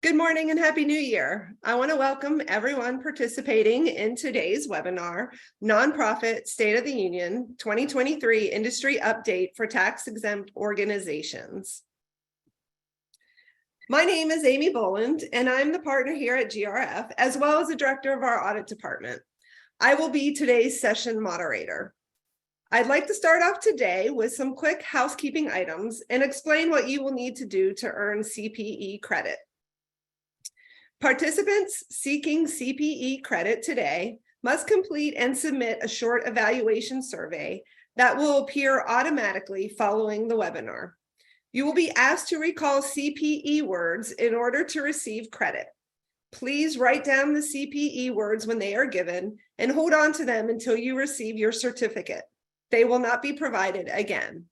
Good morning and Happy New Year. I want to welcome everyone participating in today's webinar, Nonprofit State of the Union 2023 Industry Update for Tax-Exempt Organizations. My name is Amy Boland, and I'm the partner here at GRF, as well as the director of our audit department. I will be today's session moderator. I'd like to start off today with some quick housekeeping items and explain what you will need to do to earn CPE credit. Participants seeking CPE credit today must complete and submit a short evaluation survey that will appear automatically following the webinar. You will be asked to recall CPE words in order to receive credit. Please write down the CPE words when they are given and hold on to them until you receive your certificate. They will not be provided again.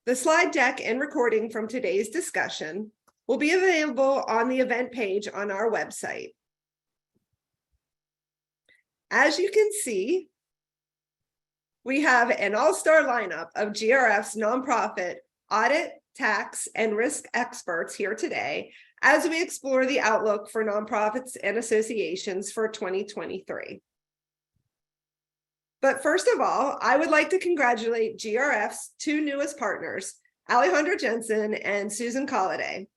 The slide deck and recording from today's discussion will be available on the event page on our website. As you can see, we have an all-star lineup of GRF's nonprofit audit, tax, and risk experts here today as we explore the outlook for nonprofits and associations for 2023. But first of all, I would like to congratulate GRF's two newest partners, Alejandra Jensen and Susan Colliday.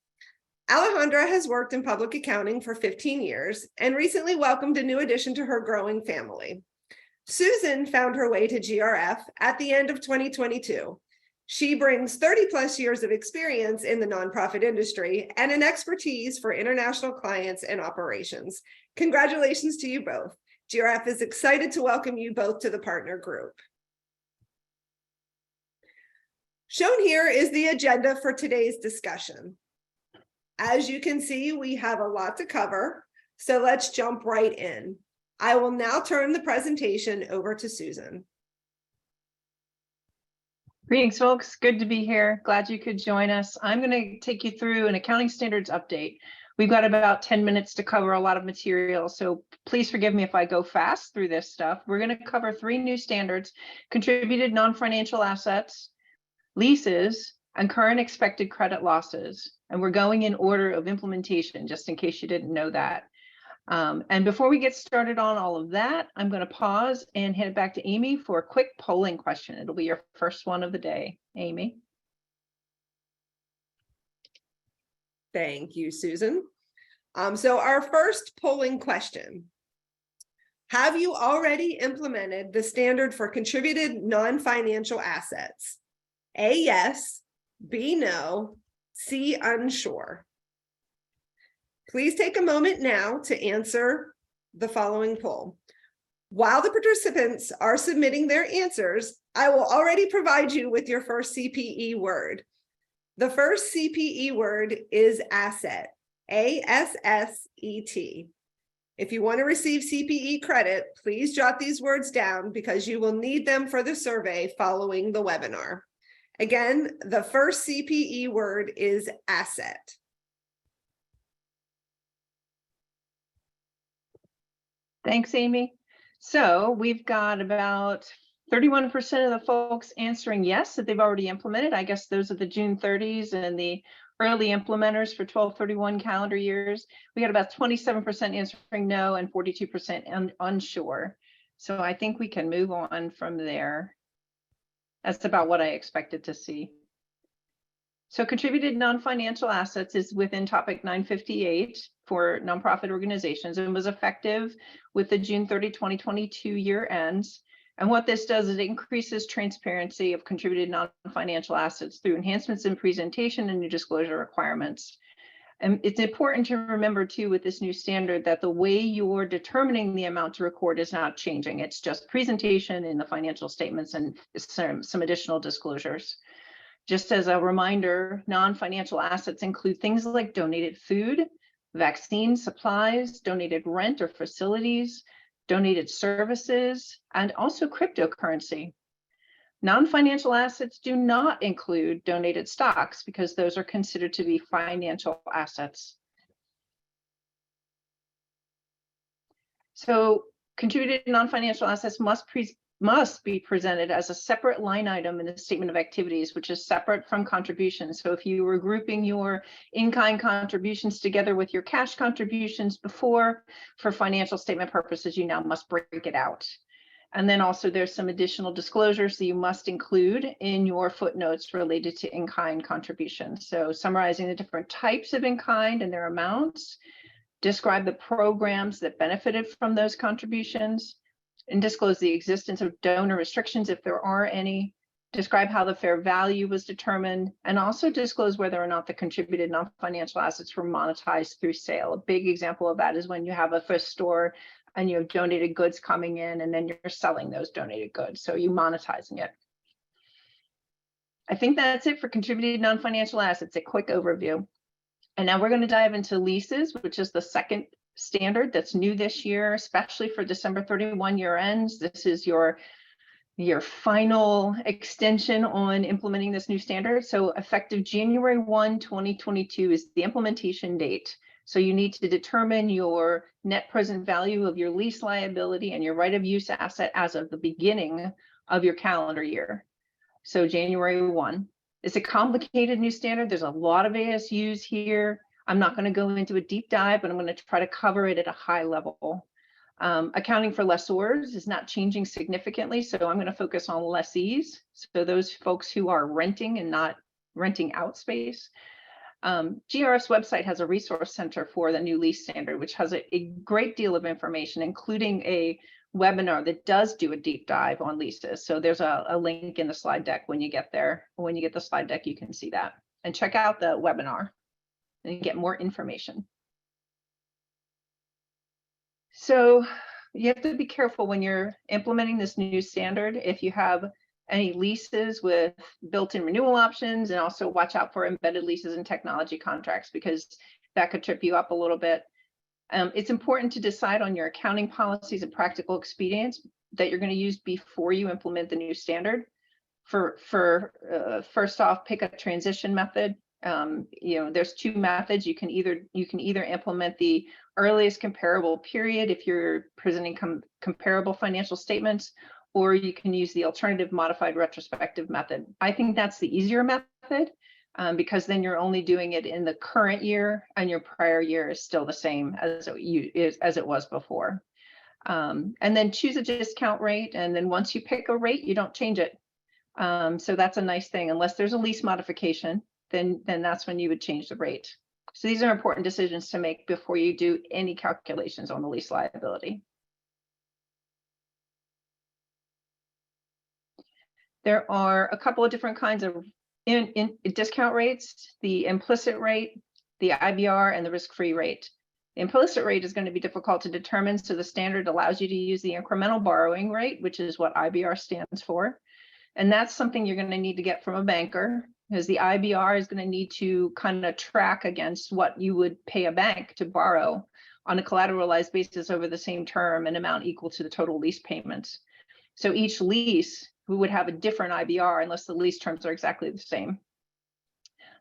Alejandra has worked in public accounting for 15 years and recently welcomed a new addition to her growing family. Susan found her way to GRF at the end of 2022. She brings 30+ years of experience in the nonprofit industry and an expertise for international clients and operations. Congratulations to you both. GRF is excited to welcome you both to the partner group. Shown here is the agenda for today's discussion. As you can see, we have a lot to cover, so let's jump right in. I will now turn the presentation over to Susan. Greetings, folks. Good to be here. Glad you could join us. I'm going to take you through an accounting standards update. We've got about 10 minutes to cover a lot of material, so please forgive me if I go fast through this stuff. We're going to cover 3 new standards: contributed non-financial assets, leases, and current expected credit losses. And we're going in order of implementation, just in case you didn't know that. And before we get started on all of that, I'm going to pause and hand it back to Amy for a quick polling question. It'll be your first one of the day. Amy. Thank you, Susan. So our first polling question: have you already implemented the standard for contributed non-financial assets? A, yes. B, no. C, unsure. Please take a moment now to answer the following poll. While the participants are submitting their answers, I will already provide you with your first CPE word. The first CPE word is asset, A-S-S-E-T. If you want to receive CPE credit, please jot these words down because you will need them for the survey following the webinar. Again, the first CPE word is asset. Thanks, Amy. So we've got about 31% of the folks answering yes, that they've already implemented. I guess those are the June 30s and the early implementers for 12/31 calendar years. We got about 27% answering no and 42% unsure. So I think we can move on from there. That's about what I expected to see. So contributed non-financial assets is within topic 958 for nonprofit organizations and was effective with the June 30, 2022 year ends. And what this does is it increases transparency of contributed non-financial assets through enhancements in presentation and new disclosure requirements. And it's important to remember too with this new standard that the way you're determining the amount to record is not changing. It's just presentation in the financial statements and some additional disclosures. Just as a reminder, non-financial assets include things like donated food, vaccine supplies, donated rent or facilities, donated services, and also cryptocurrency. Non-financial assets do not include donated stocks because those are considered to be financial assets. So contributed non-financial assets must must be presented as a separate line item in the statement of activities, which is separate from contributions. So if you were grouping your in-kind contributions together with your cash contributions before, for financial statement purposes, you now must break it out. And then also there's some additional disclosures that you must include in your footnotes related to in-kind contributions. So summarizing the different types of in-kind and their amounts, describe the programs that benefited from those contributions, and disclose the existence of donor restrictions if there are any, describe how the fair value was determined, and also disclose whether or not the contributed non-financial assets were monetized through sale. A big example of that is when you have a thrift store and you have donated goods coming in and then you're selling those donated goods, so you're monetizing it. I think that's it for contributed non-financial assets, a quick overview. And now we're going to dive into leases, which is the second standard that's new this year, especially for December 31 year ends. This is your final extension on implementing this new standard. So effective January 1, 2022 is the implementation date. So you need to determine your net present value of your lease liability and your right of use asset as of the beginning of your calendar year. So January 1. It's a complicated new standard. There's a lot of ASUs here. I'm not going to go into a deep dive, but I'm going to try to cover it at a high level. Accounting for lessors is not changing significantly, so I'm going to focus on lessees. So those folks who are renting and not renting out space. GRF's website has a resource center for the new lease standard, which has a great deal of information, including a webinar that does do a deep dive on leases. So there's a link in the slide deck when you get there. When you get the slide deck, you can see that. And check out the webinar and get more information. So you have to be careful when you're implementing this new standard. If you have any leases with built-in renewal options, and also watch out for embedded leases and technology contracts, because that could trip you up a little bit. It's important to decide on your accounting policies and practical expedience that you're going to use before you implement the new standard. First off, pick a transition method. There's two methods. You can either implement the earliest comparable period if you're presenting comparable financial statements, or you can use the alternative modified retrospective method. I think that's the easier method, because then you're only doing it in the current year and your prior year is still the same as it was before. And then choose a discount rate. And then once you pick a rate, you don't change it. So that's a nice thing. Unless there's a lease modification, then that's when you would change the rate. So these are important decisions to make before you do any calculations on the lease liability. There are a couple of different kinds of in discount rates: the implicit rate, the IBR, and the risk-free rate. The implicit rate is going to be difficult to determine, so the standard allows you to use the incremental borrowing rate, which is what IBR stands for. And that's something you're going to need to get from a banker, because the IBR is going to need to kind of track against what you would pay a bank to borrow on a collateralized basis over the same term, an amount equal to the total lease payments. So each lease would have a different IBR unless the lease terms are exactly the same.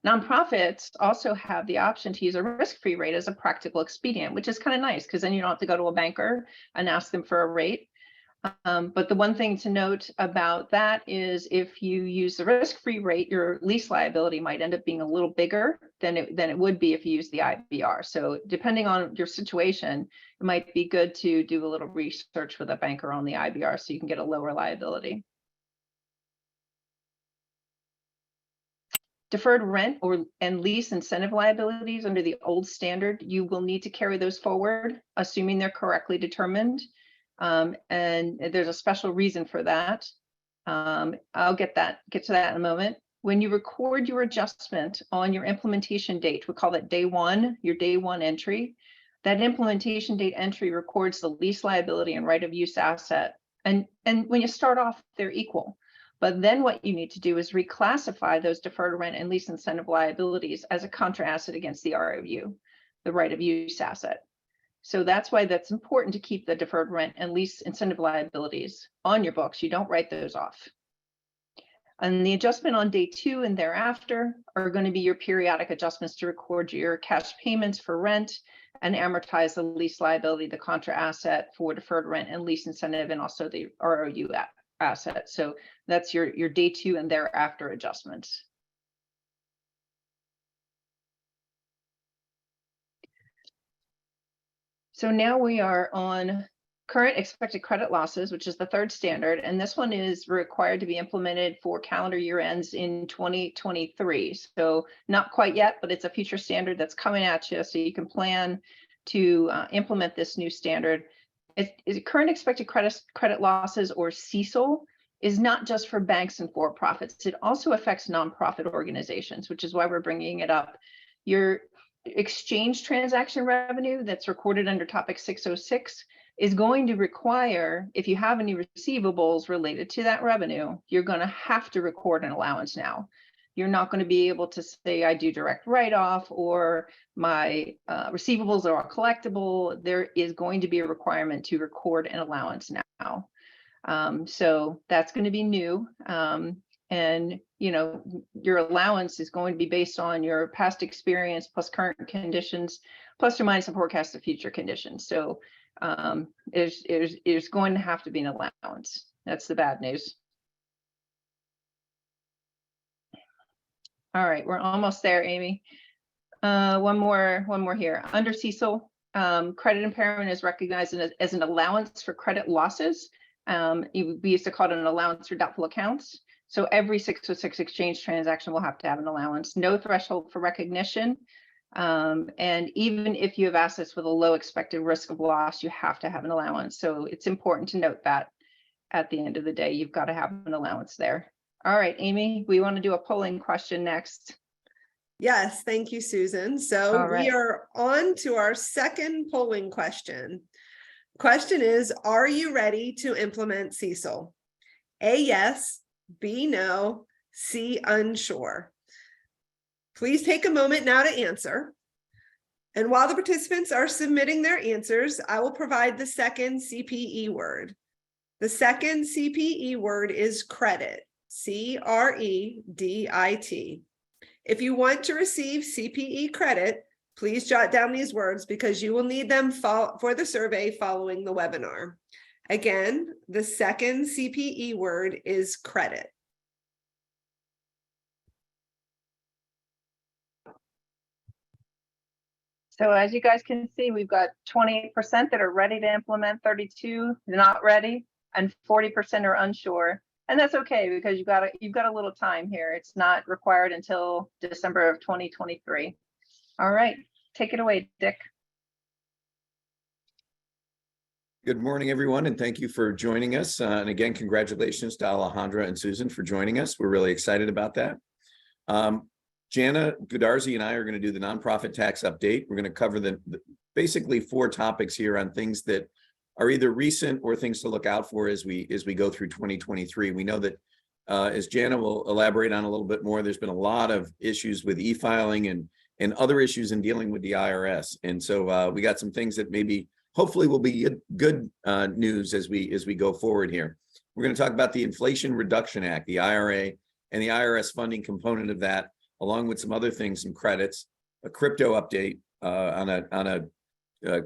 Nonprofits also have the option to use a risk-free rate as a practical expedient, which is kind of nice, because then you don't have to go to a banker and ask them for a rate. But the one thing to note about that is if you use the risk-free rate, your lease liability might end up being a little bigger than it would be if you use the IBR. So depending on your situation, it might be good to do a little research with a banker on the IBR so you can get a lower liability. Deferred rent and lease incentive liabilities under the old standard, you will need to carry those forward, assuming they're correctly determined. And there's a special reason for that. I'll get to that in a moment. When you record your adjustment on your implementation date, we call that day one, your day one entry. That implementation date entry records the lease liability and right of use asset. And when you start off, they're equal. But then what you need to do is reclassify those deferred rent and lease incentive liabilities as a contra asset against the ROU, the right of use asset. So that's why that's important to keep the deferred rent and lease incentive liabilities on your books. You don't write those off. And the adjustment on day two and thereafter are going to be your periodic adjustments to record your cash payments for rent and amortize the lease liability, the contra asset for deferred rent and lease incentive, and also the ROU asset. So that's your day 2 and thereafter adjustments. So now we are on current expected credit losses, which is the third standard, and this one is required to be implemented for calendar year ends in 2023. So not quite yet, but it's a future standard that's coming at you, so you can plan to implement this new standard. Current expected credit losses, or CECL, is not just for banks and for-profits. It also affects nonprofit organizations, which is why we're bringing it up. Your exchange transaction revenue that's recorded under topic 606 is going to require, if you have any receivables related to that revenue, you're going to have to record an allowance now. You're not going to be able to say, I do direct write-off, or my receivables are all collectible. There is going to be a requirement to record an allowance now. So that's going to be new. And, you know, your allowance is going to be based on your past experience plus current conditions, plus or minus a forecast of future conditions. So there's going to have to be an allowance. That's the bad news. All right, we're almost there, Amy. One more here. Under CECL, credit impairment is recognized as an allowance for credit losses. We used to call it an allowance for doubtful accounts. So every 606 exchange transaction will have to have an allowance. No threshold for recognition. And even if you have assets with a low expected risk of loss, you have to have an allowance. So it's important to note that at the end of the day, you've got to have an allowance there. All right, Amy, we want to do a polling question next. Yes, thank you, Susan. So All right. we are on to our second polling question. Question is, are you ready to implement CECL? A, yes, B, no, C, unsure. Please take a moment now to answer. And while the participants are submitting their answers, I will provide the second CPE word. The second CPE word is credit, C-R-E-D-I-T. If you want to receive CPE credit, please jot down these words because you will need them for the survey following the webinar. Again, the second CPE word is credit. So as you guys can see, we've got 28% that are ready to implement, 32 not ready, and 40% are unsure. And that's okay because you've got a little time here. It's not required until December of 2023. All right, take it away, Dick. Good morning, everyone, and thank you for joining us. And again, congratulations to Alejandra and Susan for joining us. We're really excited about that. Jana Goodarzi and I are going to do the nonprofit tax update. We're going to cover the basically 4 topics here on things that are either recent or things to look out for as we go through 2023. We know that as Jana will elaborate on a little bit more, there's been a lot of issues with e-filing and other issues in dealing with the IRS. And so we got some things that maybe hopefully will be good news as we go forward here. We're going to talk about the Inflation Reduction Act, the IRA, and the IRS funding component of that, along with some other things, some credits, a crypto update on a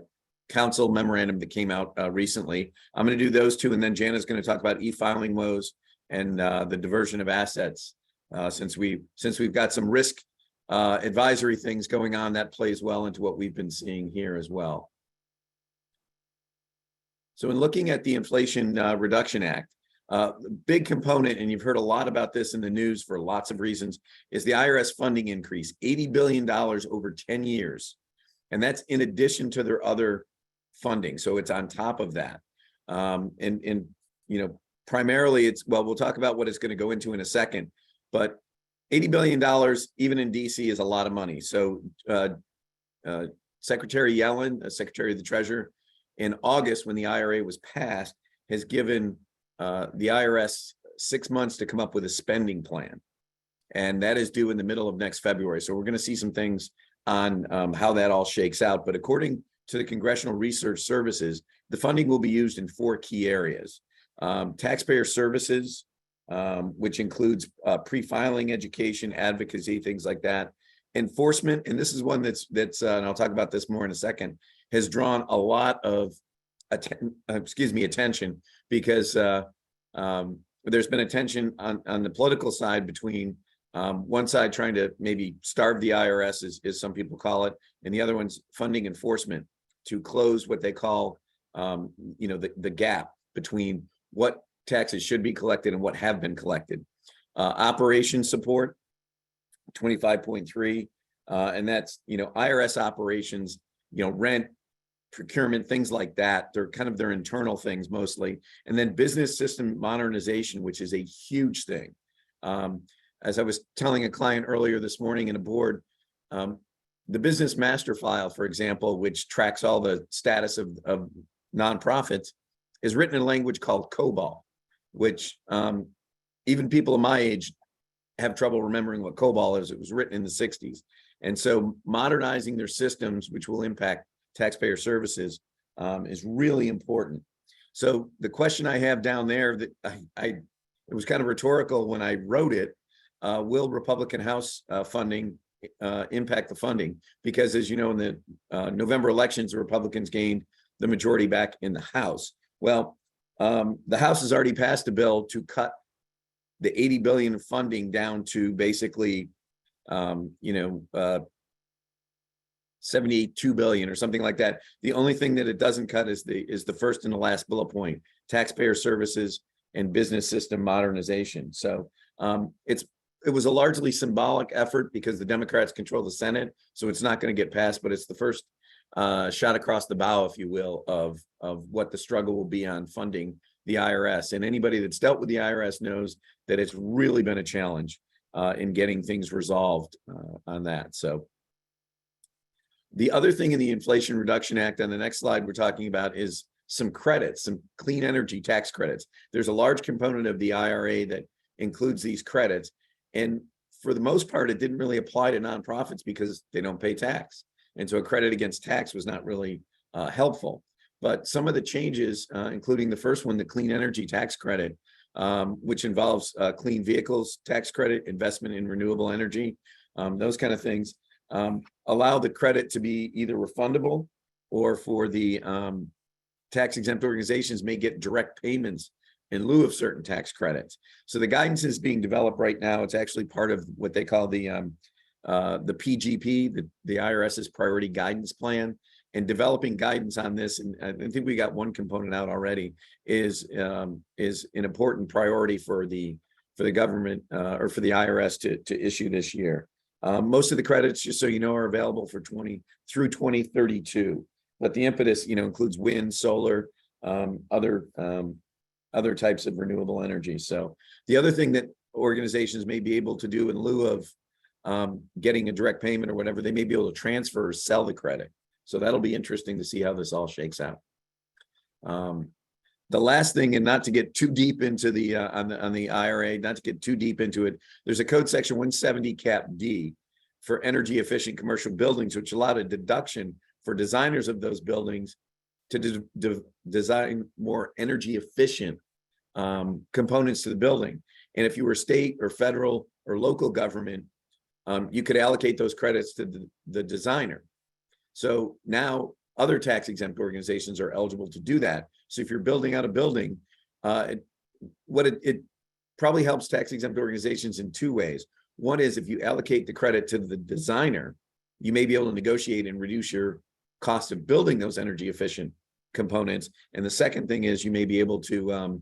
council memorandum that came out recently. I'm going to do those 2, and then Jana's going to talk about e-filing woes and the diversion of assets. Since we've got some risk advisory things going on, that plays well into what we've been seeing here as well. So in looking at the Inflation Reduction Act, big component, and you've heard a lot about this in the news for lots of reasons, is the IRS funding increase, $80 billion over 10 years. And that's in addition to their other funding. So it's on top of that. And you know, primarily it's, well, we'll talk about what it's going to go into in a second, but $80 billion, even in DC, is a lot of money. So Secretary Yellen, Secretary of the Treasury, in August, when the IRA was passed, has given the IRS 6 months to come up with a spending plan. And that is due in the middle of next February. So we're going to see some things on how that all shakes out. But according to the Congressional Research Services, the funding will be used in 4 key areas. Taxpayer services, which includes pre-filing education, advocacy, things like that. Enforcement, and this is one that's and I'll talk about this more in a second, has drawn a lot of attention because there's been a tension on the political side between one side trying to maybe starve the IRS, as some people call it, and the other one's funding enforcement to close what they call, the gap between what taxes should be collected and what have been collected. Operations support, 25.3, and that's, IRS operations, rent, procurement, things like that. They're kind of their internal things mostly. And then business system modernization, which is a huge thing. As I was telling a client earlier this morning in a board, the business master file, for example, which tracks all the status of nonprofits, is written in a language called COBOL, which even people of my age have trouble remembering what COBOL is. It was written in the 60s. And so modernizing their systems, which will impact taxpayer services, is really important. So the question I have down there that it was kind of rhetorical when I wrote it, will Republican House funding impact the funding? Because as you know, in the November elections, the Republicans gained the majority back in the House. Well, the House has already passed a bill to cut the $80 billion of funding down to basically, 72 billion or something like that. The only thing that it doesn't cut is the first and the last bullet point: taxpayer services and business system modernization. So it was a largely symbolic effort because the Democrats control the Senate, so it's not going to get passed, but it's the first shot across the bow, if you will, of what the struggle will be on funding the IRS. And anybody that's dealt with the IRS knows that it's really been a challenge in getting things resolved on that. So the other thing in the Inflation Reduction Act on the next slide we're talking about is some credits, some clean energy tax credits. There's a large component of the IRA that includes these credits. And for the most part, it didn't really apply to nonprofits because they don't pay tax. And so a credit against tax was not really helpful. But some of the changes, including the first one, the clean energy tax credit, which involves clean vehicles tax credit, investment in renewable energy, those kind of things, allow the credit to be either refundable or for the tax-exempt organizations may get direct payments in lieu of certain tax credits. So the guidance is being developed right now. It's actually part of what they call the PGP, the IRS's priority guidance plan, and developing guidance on this. And I think we got one component out already is an important priority for the government or for the IRS to issue this year. Most of the credits, just so you know, are available for through 2032, but the impetus, includes wind, solar, other types of renewable energy. So the other thing that organizations may be able to do in lieu of getting a direct payment or whatever, they may be able to transfer or sell the credit. So that'll be interesting to see how this all shakes out. The last thing, and not to get too deep into the on the IRA, not to get too deep into it, there's a code section 170 cap D for energy efficient commercial buildings, which allowed a deduction for designers of those buildings to design more energy efficient components to the building. And if you were state or federal or local government, you could allocate those credits to the designer. So now other tax exempt organizations are eligible to do that. So if you're building out a building, it probably helps tax exempt organizations in two ways. One is if you allocate the credit to the designer, you may be able to negotiate and reduce your cost of building those energy efficient components. And the second thing is you may be able to,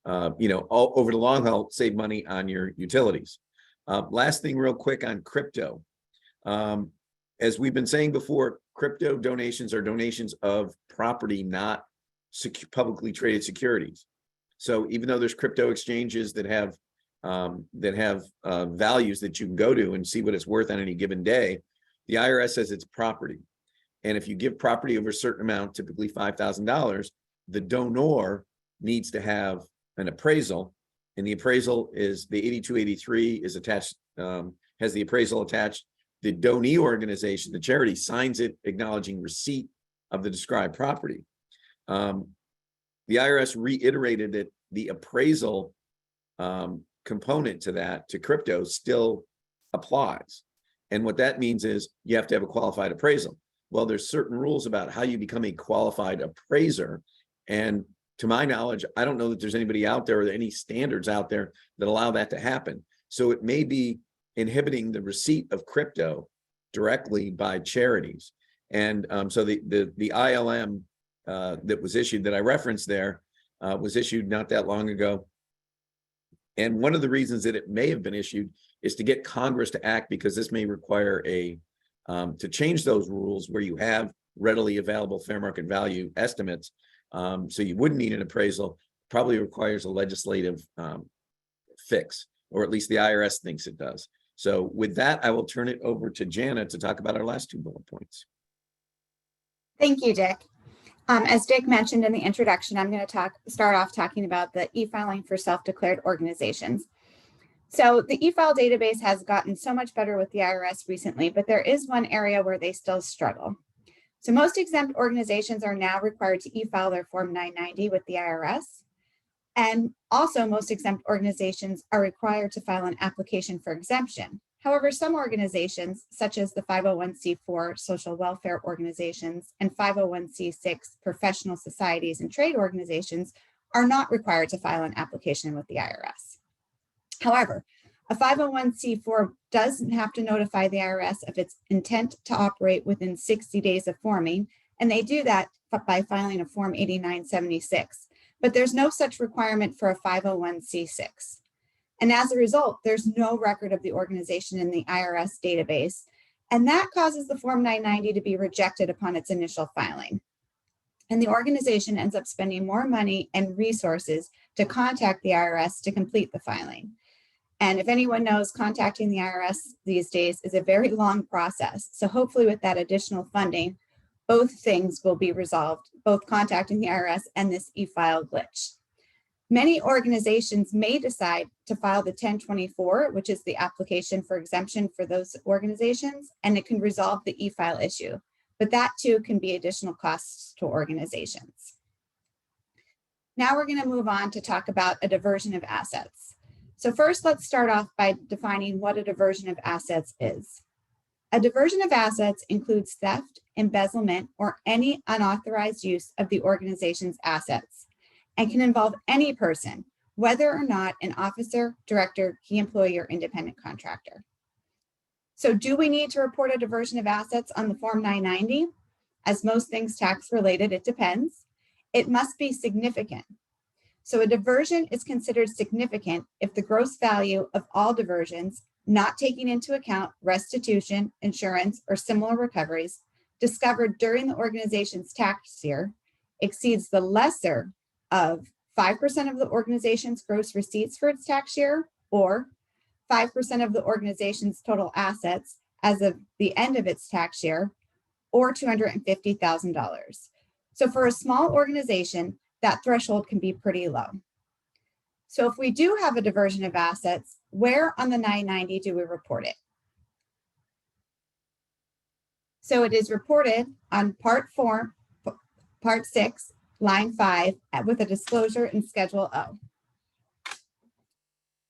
over the long haul, save money on your utilities. Last thing real quick on crypto. As we've been saying before, crypto donations are donations of property, not publicly traded securities. So even though there's crypto exchanges that have values that you can go to and see what it's worth on any given day, the IRS says it's property. And if you give property over a certain amount, typically $5,000, the donor needs to have an appraisal, and the appraisal is the 8283 is attached, has the appraisal attached. The donee organization, the charity, signs it acknowledging receipt of the described property. The IRS reiterated that the appraisal component to that, to crypto, still applies. And what that means is you have to have a qualified appraisal. Well, there's certain rules about how you become a qualified appraiser, and to my knowledge, I don't know that there's anybody out there or any standards out there that allow that to happen. So it may be inhibiting the receipt of crypto directly by charities. And so the ILM that was issued, that I referenced there, was issued not that long ago. And one of the reasons that it may have been issued is to get Congress to act, because this may require to change those rules where you have readily available fair market value estimates. So you wouldn't need an appraisal. Probably requires a legislative fix, or at least the IRS thinks it does. So with that, I will turn it over to Jana to talk about our last 2 bullet points. Thank you, Dick. As Dick mentioned in the introduction, I'm going to start off talking about the e-filing for self-declared organizations. So the e-file database has gotten so much better with the IRS recently, but there is one area where they still struggle. So most exempt organizations are now required to e-file their Form 990 with the IRS. And also most exempt organizations are required to file an application for exemption. However, some organizations, such as the 501c4 social welfare organizations and 501c6 professional societies and trade organizations, are not required to file an application with the IRS. However, a 501c4 doesn't have to notify the IRS of its intent to operate within 60 days of forming, and they do that by filing a Form 8976. But there's no such requirement for a 501c6. And as a result, there's no record of the organization in the IRS database, and that causes the Form 990 to be rejected upon its initial filing. And the organization ends up spending more money and resources to contact the IRS to complete the filing. And if anyone knows, contacting the IRS these days is a very long process. So hopefully with that additional funding, both things will be resolved, both contacting the IRS and this e-file glitch. Many organizations may decide to file the 1024, which is the application for exemption for those organizations, and it can resolve the e-file issue. But that too can be additional costs to organizations. Now we're going to move on to talk about a diversion of assets. So first, let's start off by defining what a diversion of assets is. A diversion of assets includes theft, embezzlement, or any unauthorized use of the organization's assets, and can involve any person, whether or not an officer, director, key employee, or independent contractor. So do we need to report a diversion of assets on the Form 990? As most things tax related, it depends. It must be significant. So a diversion is considered significant if the gross value of all diversions, not taking into account restitution, insurance, or similar recoveries, discovered during the organization's tax year, exceeds the lesser of 5% of the organization's gross receipts for its tax year, or 5% of the organization's total assets as of the end of its tax year, or $250,000. So for a small organization, that threshold can be pretty low. So if we do have a diversion of assets, where on the 990 do we report it? So it is reported on Part 4, Part 6, Line 5, with a disclosure in Schedule O.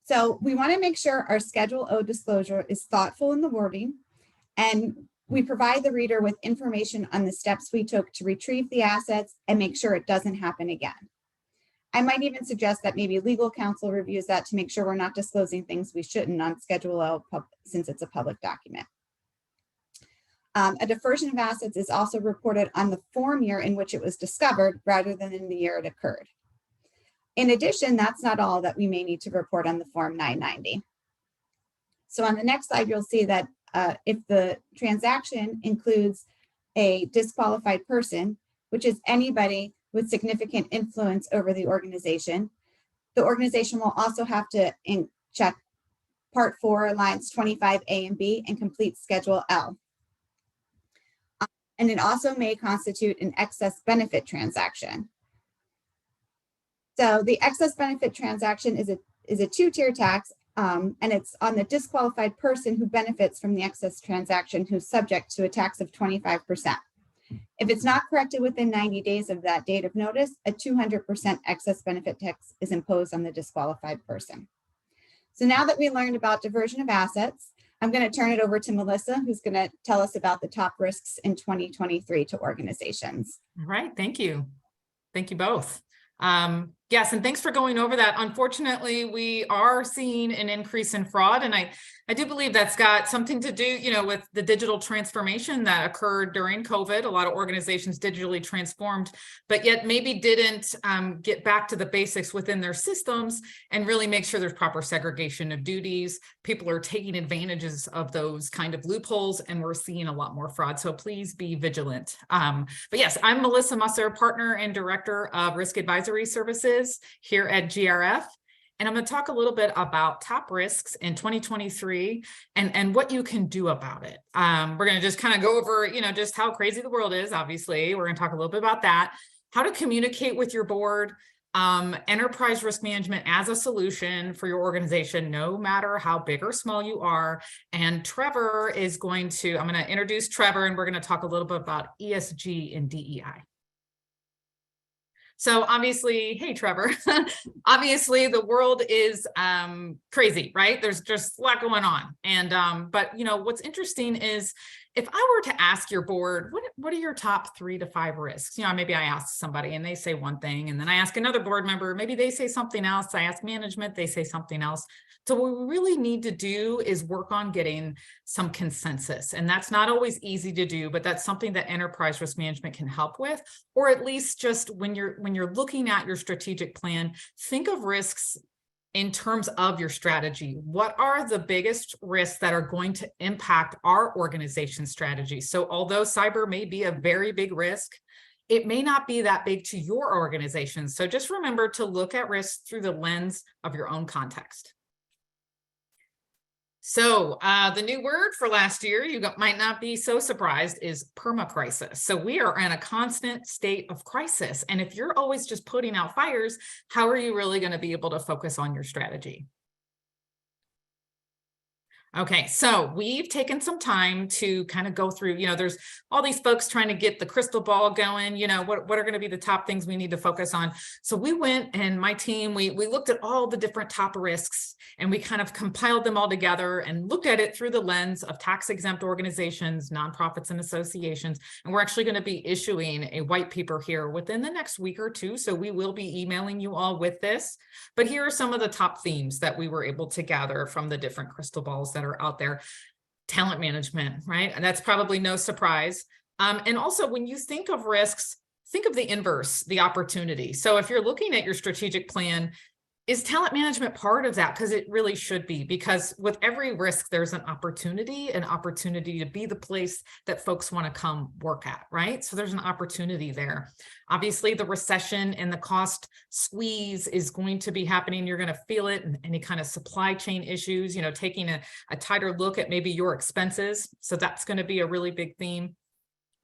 So we want to make sure our Schedule O disclosure is thoughtful in the wording, and we provide the reader with information on the steps we took to retrieve the assets and make sure it doesn't happen again. I might even suggest that maybe legal counsel reviews that to make sure we're not disclosing things we shouldn't on Schedule O since it's a public document. A diversion of assets is also reported on the form year in which it was discovered rather than in the year it occurred. In addition, that's not all that we may need to report on the Form 990. So on the next slide, you'll see that if the transaction includes a disqualified person, which is anybody with significant influence over the organization will also have to check Part 4, lines 25A and B, and complete Schedule L. And it also may constitute an excess benefit transaction. So the excess benefit transaction is a two-tier tax, and it's on the disqualified person who benefits from the excess transaction who's subject to a tax of 25%. If it's not corrected within 90 days of that date of notice, a 200% excess benefit tax is imposed on the disqualified person. So now that we learned about diversion of assets, I'm going to turn it over to Melissa, who's going to tell us about the top risks in 2023 to organizations. All right, thank you. Thank you both. Yes, and thanks for going over that. Unfortunately, we are seeing an increase in fraud, and I do believe that's got something to do, you know, with the digital transformation that occurred during COVID. A lot of organizations digitally transformed, but yet maybe didn't get back to the basics within their systems and really make sure there's proper segregation of duties. People are taking advantages of those kind of loopholes, and we're seeing a lot more fraud. So please be vigilant. But yes, I'm Melissa Musser, partner and director of risk advisory services here at GRF. And I'm going to talk a little bit about top risks in 2023 and what you can do about it. We're going to just kind of go over, you know, just how crazy the world is. Obviously, we're going to talk a little bit about that, how to communicate with your board, enterprise risk management as a solution for your organization, no matter how big or small you are. And Trevor is going to, I'm going to introduce Trevor, and we're going to talk a little bit about ESG and DEI. So obviously, hey, Trevor, obviously the world is crazy, right? There's just a lot going on. And, but you know, what's interesting is if I were to ask your board, what are your top 3 to 5 risks? You know, maybe I ask somebody and they say one thing, and then I ask another board member, maybe they say something else. I ask management, they say something else. So what we really need to do is work on getting some consensus. And that's not always easy to do, but that's something that enterprise risk management can help with, or at least just when you're looking at your strategic plan, think of risks in terms of your strategy. What are the biggest risks that are going to impact our organization strategy? So although cyber may be a very big risk, it may not be that big to your organization. So just remember to look at risks through the lens of your own context. So the new word for last year, you might not be so surprised, is permacrisis. So we are in a constant state of crisis. And if you're always just putting out fires, how are you really going to be able to focus on your strategy? Okay, so we've taken some time to kind of go through, you know, there's all these folks trying to get the crystal ball going, you know, what are going to be the top things we need to focus on. So we went, and my team, we looked at all the different top risks, and we kind of compiled them all together and looked at it through the lens of tax-exempt organizations, nonprofits, and associations. And we're actually going to be issuing a white paper here within the next week or two. So we will be emailing you all with this. But here are some of the top themes that we were able to gather from the different crystal balls that are out there. Talent management, right? And that's probably no surprise. And also, when you think of risks, think of the inverse, the opportunity. So if you're looking at your strategic plan, is talent management part of that? Because it really should be, because with every risk, there's an opportunity to be the place that folks want to come work at, right? So there's an opportunity there. Obviously, the recession and the cost squeeze is going to be happening. You're going to feel it, and any kind of supply chain issues, you know, taking a tighter look at maybe your expenses. So that's going to be a really big theme.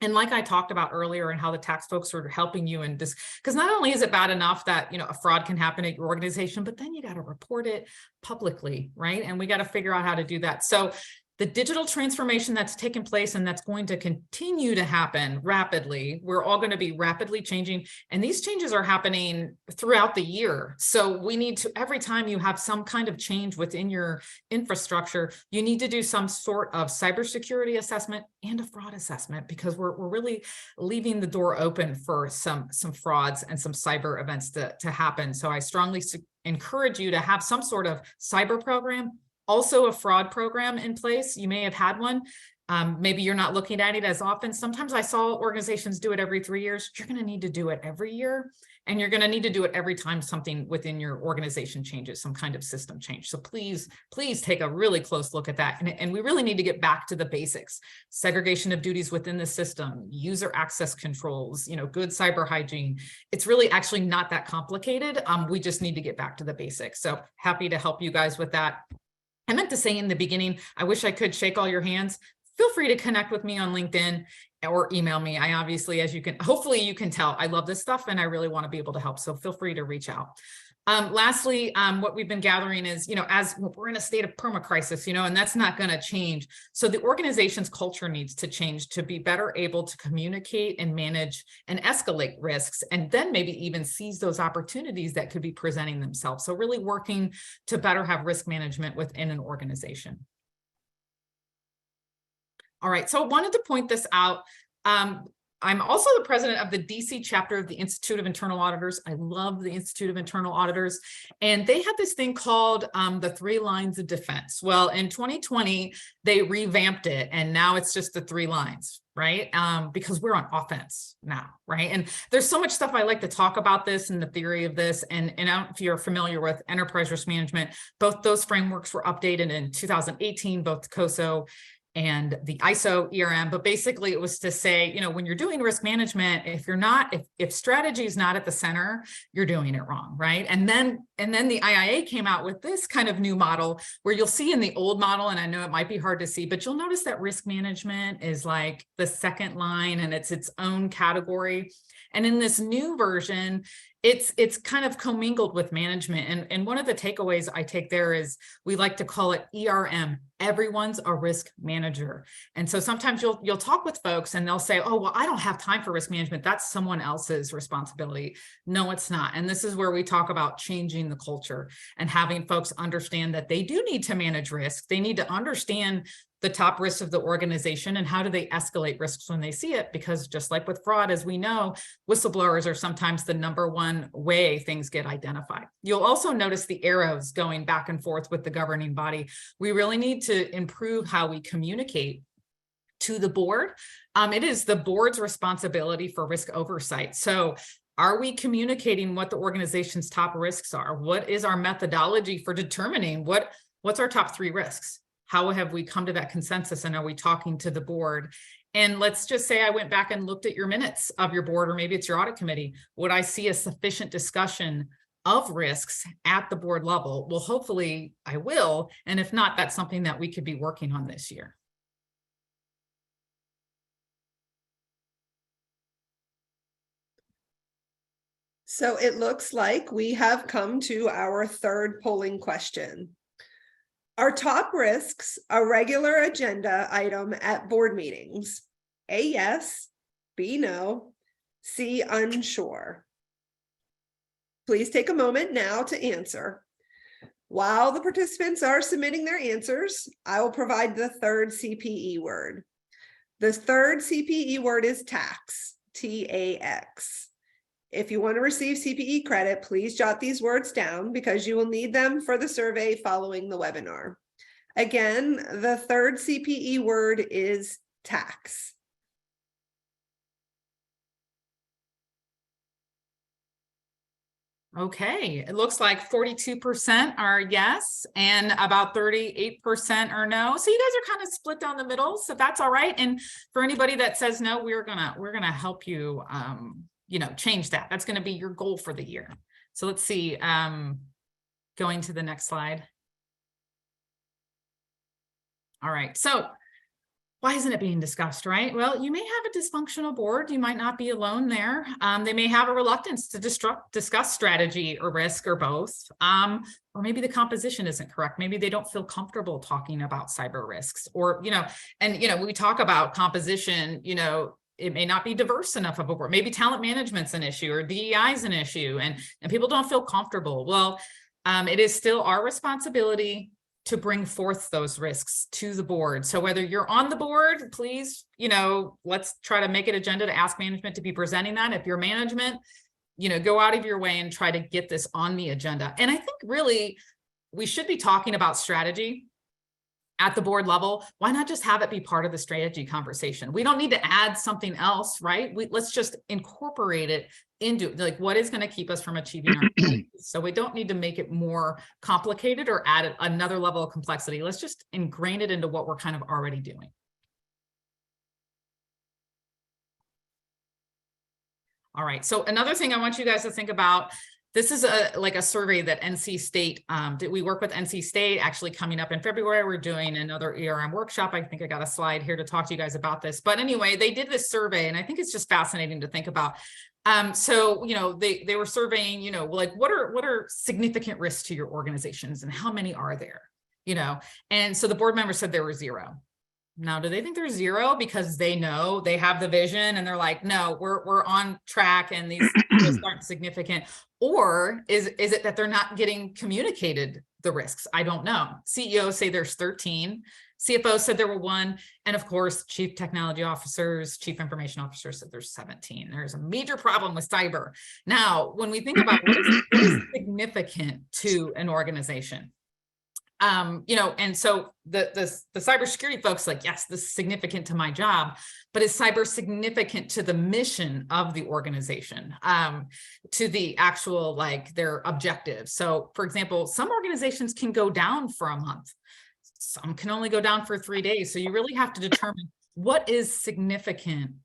And like I talked about earlier, and how the tax folks are helping you in this, because not only is it bad enough that, you know, a fraud can happen at your organization, but then you got to report it publicly, right? And we got to figure out how to do that. So the digital transformation that's taken place and that's going to continue to happen rapidly, we're all going to be rapidly changing. And these changes are happening throughout the year. So we need to, every time you have some kind of change within your infrastructure, you need to do some sort of cybersecurity assessment and a fraud assessment, because we're really leaving the door open for some frauds and some cyber events to happen. So I strongly encourage you to have some sort of cyber program, also a fraud program in place. You may have had one. Maybe you're not looking at it as often. Sometimes I saw organizations do it every 3 years. You're going to need to do it every year. And you're going to need to do it every time something within your organization changes, some kind of system change. So please take a really close look at that. And we really need to get back to the basics: segregation of duties within the system, user access controls, you know, good cyber hygiene. It's really actually not that complicated. We just need to get back to the basics. So happy to help you guys with that. I meant to say in the beginning, I wish I could shake all your hands. Feel free to connect with me on LinkedIn or email me. I obviously, as you can, hopefully you can tell, I love this stuff and I really want to be able to help. So feel free to reach out. Lastly, what we've been gathering is, you know, as we're in a state of permacrisis, you know, and that's not going to change. So the organization's culture needs to change to be better able to communicate and manage and escalate risks, and then maybe even seize those opportunities that could be presenting themselves. So really working to better have risk management within an organization. All right, so I wanted to point this out. I'm also the president of the DC chapter of the Institute of Internal Auditors. I love the Institute of Internal Auditors. And they had this thing called the 3 lines of defense. Well, in 2020, they revamped it and now it's just the 3 lines, right? Because we're on offense now, right? And there's so much stuff I like to talk about this and the theory of this. And I don't know if you're familiar with enterprise risk management, both those frameworks were updated in 2018, both COSO and the ISO ERM, but basically it was to say, you know, when you're doing risk management, if you're not, if strategy is not at the center, you're doing it wrong, right? And then the IIA came out with this kind of new model where you'll see in the old model, and I know it might be hard to see, but you'll notice that risk management is like the 2nd line and it's its own category. And in this new version, it's kind of commingled with management. And one of the takeaways I take there is we like to call it ERM. Everyone's a risk manager. And so sometimes you'll talk with folks and they'll say, oh, well, I don't have time for risk management. That's someone else's responsibility. No, it's not. And this is where we talk about changing the culture and having folks understand that they do need to manage risk. They need to understand the top risks of the organization and how do they escalate risks when they see it? Because just like with fraud, as we know, whistleblowers are sometimes the #1 way things get identified. You'll also notice the arrows going back and forth with the governing body. We really need to improve how we communicate to the board. It is the board's responsibility for risk oversight. So are we communicating what the organization's top risks are? What is our methodology for determining what's our top 3 risks? How have we come to that consensus? And are we talking to the board? And let's just say I went back and looked at your minutes of your board, or maybe it's your audit committee. Would I see a sufficient discussion of risks at the board level? Well, hopefully I will. And if not, that's something that we could be working on this year. So it looks like we have come to our 3rd polling question. Are top risks a regular agenda item at board meetings? A, yes, B, no, C, unsure. Please take a moment now to answer. While the participants are submitting their answers, I will provide the 3rd CPE word. The 3rd CPE word is tax, T-A-X. If you want to receive CPE credit, please jot these words down because you will need them for the survey following the webinar. Again, the 3rd CPE word is tax. Okay, it looks like 42% are yes, and about 38% are no. So you guys are kind of split down the middle, so that's all right. And for anybody that says no, we're gonna help you, change that. That's gonna be your goal for the year. So let's see, going to the next slide. All right, so why isn't it being discussed, right? Well, you may have a dysfunctional board. You might not be alone there. They may have a reluctance to discuss strategy or risk or both. Or maybe the composition isn't correct. Maybe they don't feel comfortable talking about cyber risks or, we talk about composition, it may not be diverse enough of a board. Maybe talent management's an issue or DEI is an issue and people don't feel comfortable. Well, it is still our responsibility to bring forth those risks to the board. So whether you're on the board, please, let's try to make it agenda to ask management to be presenting that. If you're management, go out of your way and try to get this on the agenda. And I think really we should be talking about strategy at the board level. Why not just have it be part of the strategy conversation? We don't need to add something else, right? Let's just incorporate it into like what is going to keep us from achieving our goals. So we don't need to make it more complicated or add another level of complexity. Let's just ingrain it into what we're kind of already doing. All right. So another thing I want you guys to think about, this is a survey that NC State, we work with NC State actually coming up in February. We're doing another ERM workshop. I think I got a slide here to talk to you guys about this. But anyway, they did this survey and I think it's just fascinating to think about. So, they were surveying, like what are significant risks to your organizations and how many are there, and so the board members said there were 0. Now, do they think there's 0 because they know they have the vision and they're like, no, we're on track and these risks aren't significant? Or is it that they're not getting communicated the risks? I don't know. CEOs say there's 13. CFO said there were 1. And of course, chief technology officers, chief information officers said there's 17. There's a major problem with cyber. Now, when we think about what is significant to an organization, and so the cybersecurity folks like, yes, this is significant to my job, but is cyber significant to the mission of the organization, to the actual, like, their objectives? So for example, some organizations can go down for a month. Some can only go down for 3 days. So you really have to determine what is significant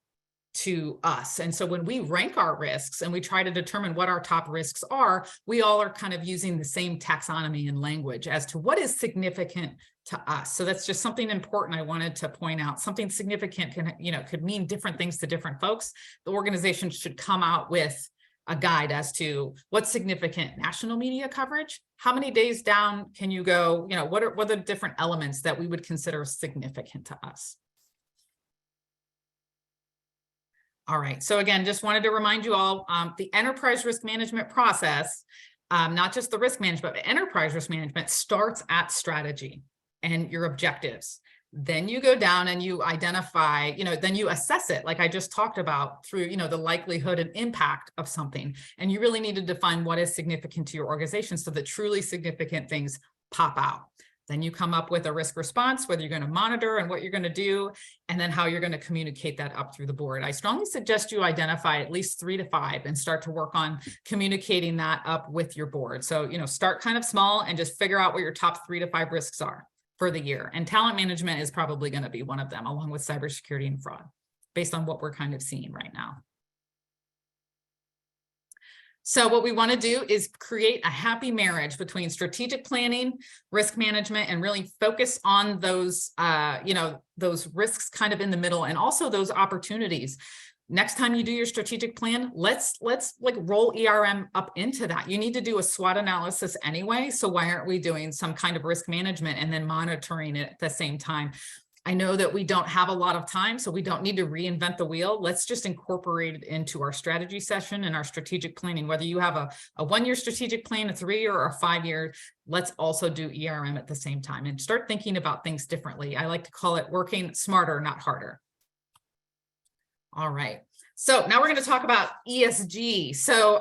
to us. And so when we rank our risks and we try to determine what our top risks are, we all are kind of using the same taxonomy and language as to what is significant to us. So that's just something important I wanted to point out. Something significant can, could mean different things to different folks. The organization should come out with a guide as to what's significant national media coverage. How many days down can you go? What are the different elements that we would consider significant to us? All right, so again, just wanted to remind you all, the enterprise risk management process, not just the risk management, but enterprise risk management starts at strategy and your objectives. Then you go down and you identify, then you assess it, like I just talked about, through, the likelihood and impact of something. And you really need to define what is significant to your organization so that truly significant things pop out. Then you come up with a risk response, whether you're going to monitor and what you're going to do, and then how you're going to communicate that up through the board. I strongly suggest you identify at least 3 to 5 and start to work on communicating that up with your board. So, start kind of small and just figure out what your top 3 to 5 risks are for the year. And talent management is probably going to be one of them, along with cybersecurity and fraud, based on what we're kind of seeing right now. So what we want to do is create a happy marriage between strategic planning, risk management, and really focus on those, those risks kind of in the middle, and also those opportunities. Next time you do your strategic plan, let's like roll ERM up into that. You need to do a SWOT analysis anyway. So why aren't we doing some kind of risk management and then monitoring it at the same time? I know that we don't have a lot of time, so we don't need to reinvent the wheel. Let's just incorporate it into our strategy session and our strategic planning. Whether you have a 1-year strategic plan, a 3-year, or a 5-year, let's also do ERM at the same time and start thinking about things differently. I like to call it working smarter, not harder. All right. So now we're going to talk about ESG. So,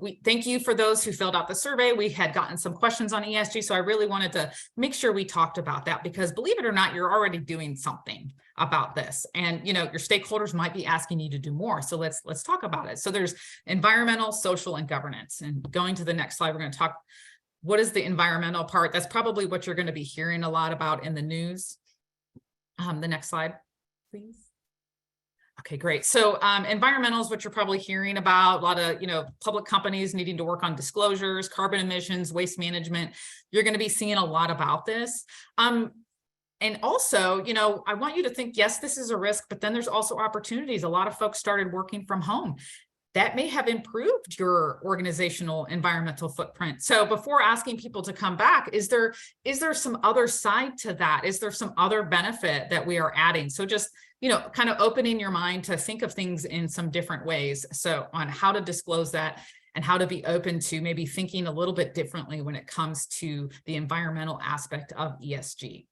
we thank you for those who filled out the survey. We had gotten some questions on ESG. So I really wanted to make sure we talked about that, because believe it or not, you're already doing something about this. And, your stakeholders might be asking you to do more. So let's talk about it. So there's environmental, social, and governance. And going to the next slide, we're going to talk, what is the environmental part? That's probably what you're going to be hearing a lot about in the news. The next slide, please. Okay, great. So environmental is what you're probably hearing about. A lot of, public companies needing to work on disclosures, carbon emissions, waste management. You're going to be seeing a lot about this. And also, I want you to think, yes, this is a risk, but then there's also opportunities. A lot of folks started working from home. That may have improved your organizational environmental footprint. So before asking people to come back, is there some other side to that? Is there some other benefit that we are adding? So just, kind of opening your mind to think of things in some different ways. So on how to disclose that and how to be open to maybe thinking a little bit differently when it comes to the environmental aspect of ESG.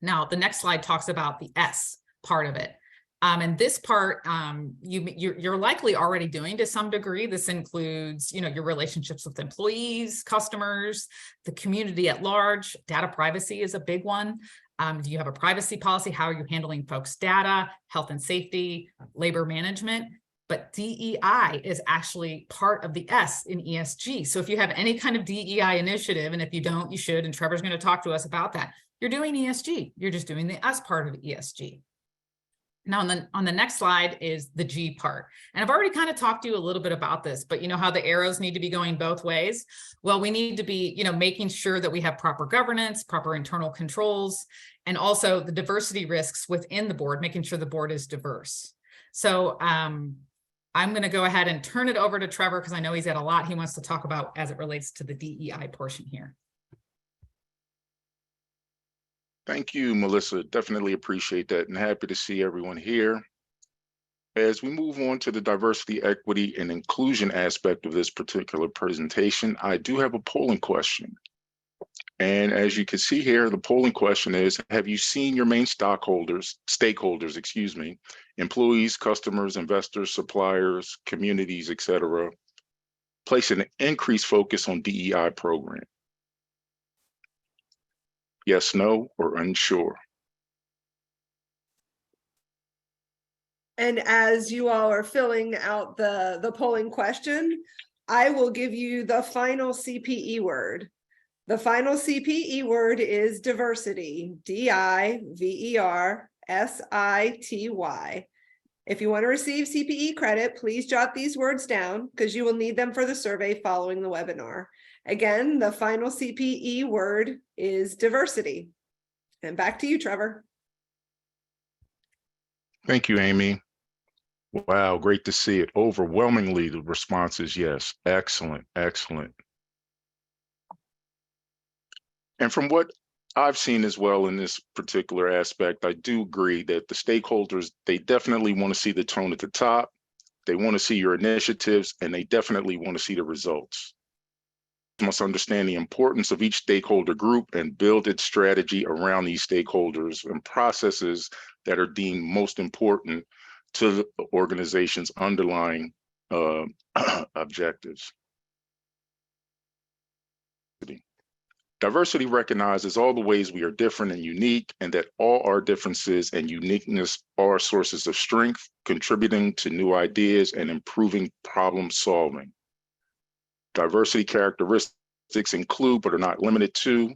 Now, the next slide talks about the S part of it. And this part, you're likely already doing to some degree. This includes, your relationships with employees, customers, the community at large. Data privacy is a big one. Do you have a privacy policy? How are you handling folks' data, health and safety, labor management? But DEI is actually part of the S in ESG. So if you have any kind of DEI initiative, and if you don't, you should, and Trevor's going to talk to us about that, you're doing ESG. You're just doing the S part of ESG. Now, on the next slide is the G part. And I've already kind of talked to you a little bit about this, but you know how the arrows need to be going both ways? Well, we need to be, making sure that we have proper governance, proper internal controls, and also the diversity risks within the board, making sure the board is diverse. So I'm going to go ahead and turn it over to Trevor, because I know he's had a lot he wants to talk about as it relates to the DEI portion here. Thank you, Melissa. Definitely appreciate that, and happy to see everyone here. As we move on to the diversity, equity, and inclusion aspect of this particular presentation, I do have a polling question. And as you can see here, the polling question is, have you seen your main stakeholders, employees, customers, investors, suppliers, communities, et cetera, place an increased focus on DEI program? Yes, no, or unsure? And as you all are filling out the polling question, I will give you the final CPE word. The final CPE word is diversity, DIVERSITY. If you want to receive CPE credit, please jot these words down because you will need them for the survey following the webinar. Again, the final CPE word is diversity. And back to you, Trevor. Thank you, Amy. Wow, great to see it. Overwhelmingly, the response is yes. Excellent, excellent. And from what I've seen as well in this particular aspect, I do agree that the stakeholders, they definitely want to see the tone at the top. They want to see your initiatives, and they definitely want to see the results. You must understand the importance of each stakeholder group and build its strategy around these stakeholders and processes that are deemed most important to the organization's underlying objectives. Diversity recognizes all the ways we are different and unique, and that all our differences and uniqueness are sources of strength, contributing to new ideas and improving problem solving. Diversity characteristics include, but are not limited to,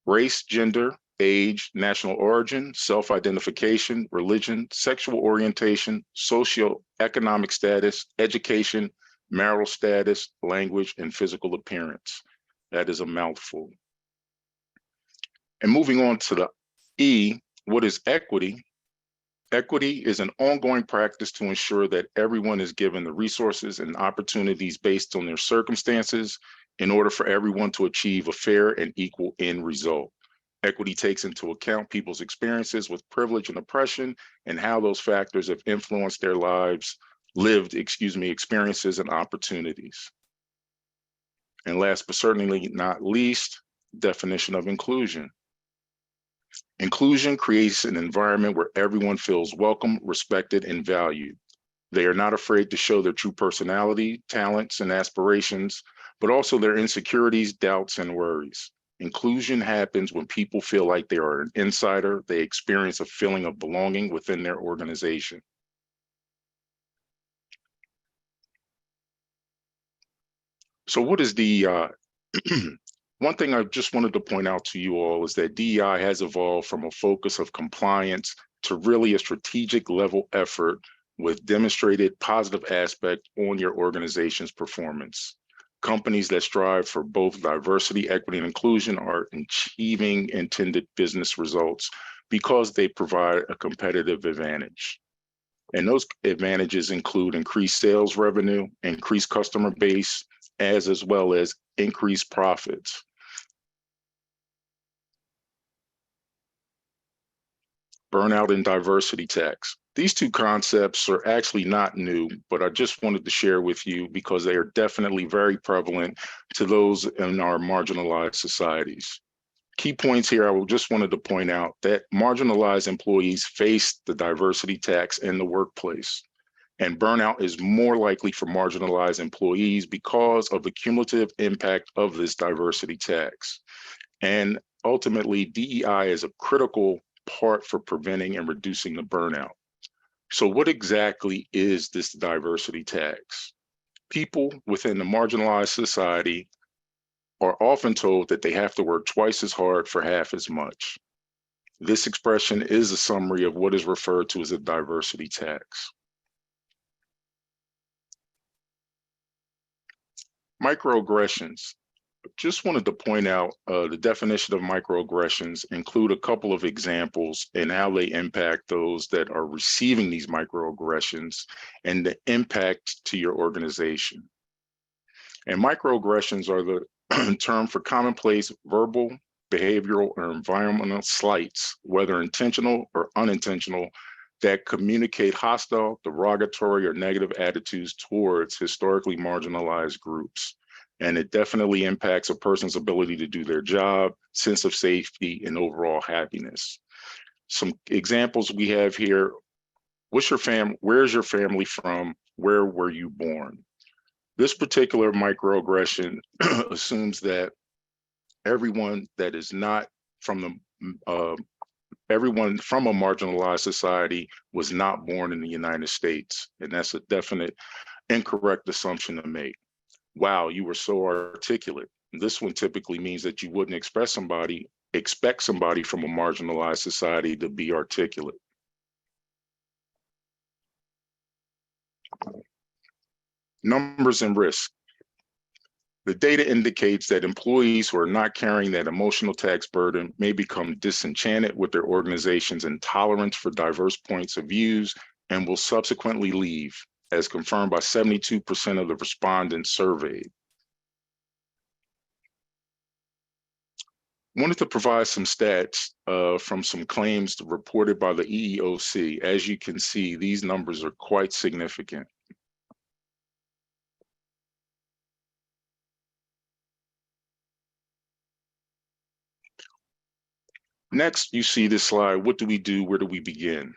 race, gender, age, national origin, self-identification, religion, sexual orientation, socioeconomic status, education, marital status, language, and physical appearance. That is a mouthful. And moving on to the E, what is equity? Equity is an ongoing practice to ensure that everyone is given the resources and opportunities based on their circumstances in order for everyone to achieve a fair and equal end result. Equity takes into account people's experiences with privilege and oppression and how those factors have influenced their lived experiences and opportunities. And last but certainly not least, definition of inclusion. Inclusion creates an environment where everyone feels welcome, respected, and valued. They are not afraid to show their true personality, talents, and aspirations, but also their insecurities, doubts, and worries. Inclusion happens when people feel like they are an insider. They experience a feeling of belonging within their organization. So what is the, one thing I just wanted to point out to you all is that DEI has evolved from a focus of compliance to really a strategic level effort with demonstrated positive aspect on your organization's performance. Companies that strive for both diversity, equity, and inclusion are achieving intended business results because they provide a competitive advantage. And those advantages include increased sales revenue, increased customer base, as well as increased profits. Burnout and diversity tax. These two concepts are actually not new, but I just wanted to share with you because they are definitely very prevalent to those in our marginalized societies. Key points here, I just wanted to point out that marginalized employees face the diversity tax in the workplace. And burnout is more likely for marginalized employees because of the cumulative impact of this diversity tax. And ultimately, DEI is a critical part for preventing and reducing the burnout. So what exactly is this diversity tax? People within the marginalized society are often told that they have to work twice as hard for half as much. This expression is a summary of what is referred to as a diversity tax. Microaggressions. Just wanted to point out the definition of microaggressions include a couple of examples and how they impact those that are receiving these microaggressions and the impact to your organization. And microaggressions are the term for commonplace verbal, behavioral, or environmental slights, whether intentional or unintentional, that communicate hostile, derogatory, or negative attitudes towards historically marginalized groups. and it definitely impacts a person's ability to do their job, sense of safety, and overall happiness. Some examples we have here. Where's your family from? Where were you born? This particular microaggression assumes that everyone that is not from everyone from a marginalized society was not born in the United States. And that's a definite incorrect assumption to make. Wow, you were so articulate. This one typically means that you wouldn't expect somebody from a marginalized society to be articulate. Numbers and risk. The data indicates that employees who are not carrying that emotional tax burden may become disenchanted with their organization's intolerance for diverse points of views and will subsequently leave, as confirmed by 72% of the respondents surveyed. I wanted to provide some stats from some claims reported by the EEOC. As you can see, these numbers are quite significant. Next, you see this slide. What do we do? Where do we begin?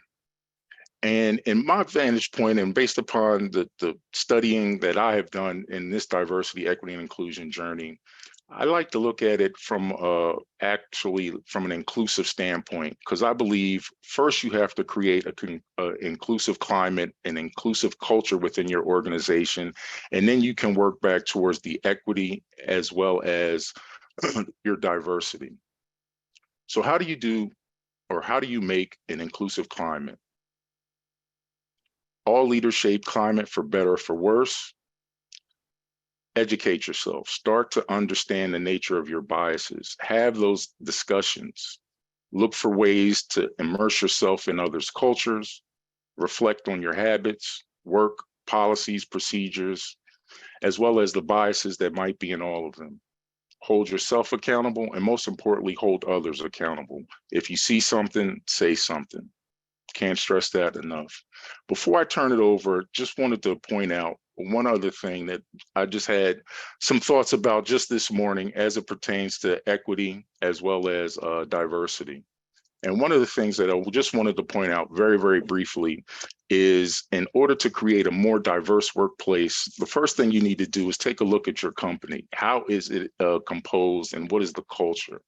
And in my vantage point, and based upon the studying that I have done in this diversity, equity, and inclusion journey, I like to look at it from an inclusive standpoint, because I believe first you have to create an inclusive climate, an inclusive culture within your organization, and then you can work back towards the equity as well as your diversity. So how do you make an inclusive climate? All leaders shape climate for better or for worse. Educate yourself. Start to understand the nature of your biases. Have those discussions. Look for ways to immerse yourself in others' cultures. Reflect on your habits, work, policies, procedures, as well as the biases that might be in all of them. Hold yourself accountable, and most importantly, hold others accountable. If you see something, say something. Can't stress that enough. Before I turn it over, just wanted to point out one other thing that I just had some thoughts about just this morning as it pertains to equity as well as diversity. And one of the things that I just wanted to point out very, very briefly is, in order to create a more diverse workplace, the first thing you need to do is take a look at your company. How is it composed, and what is the culture?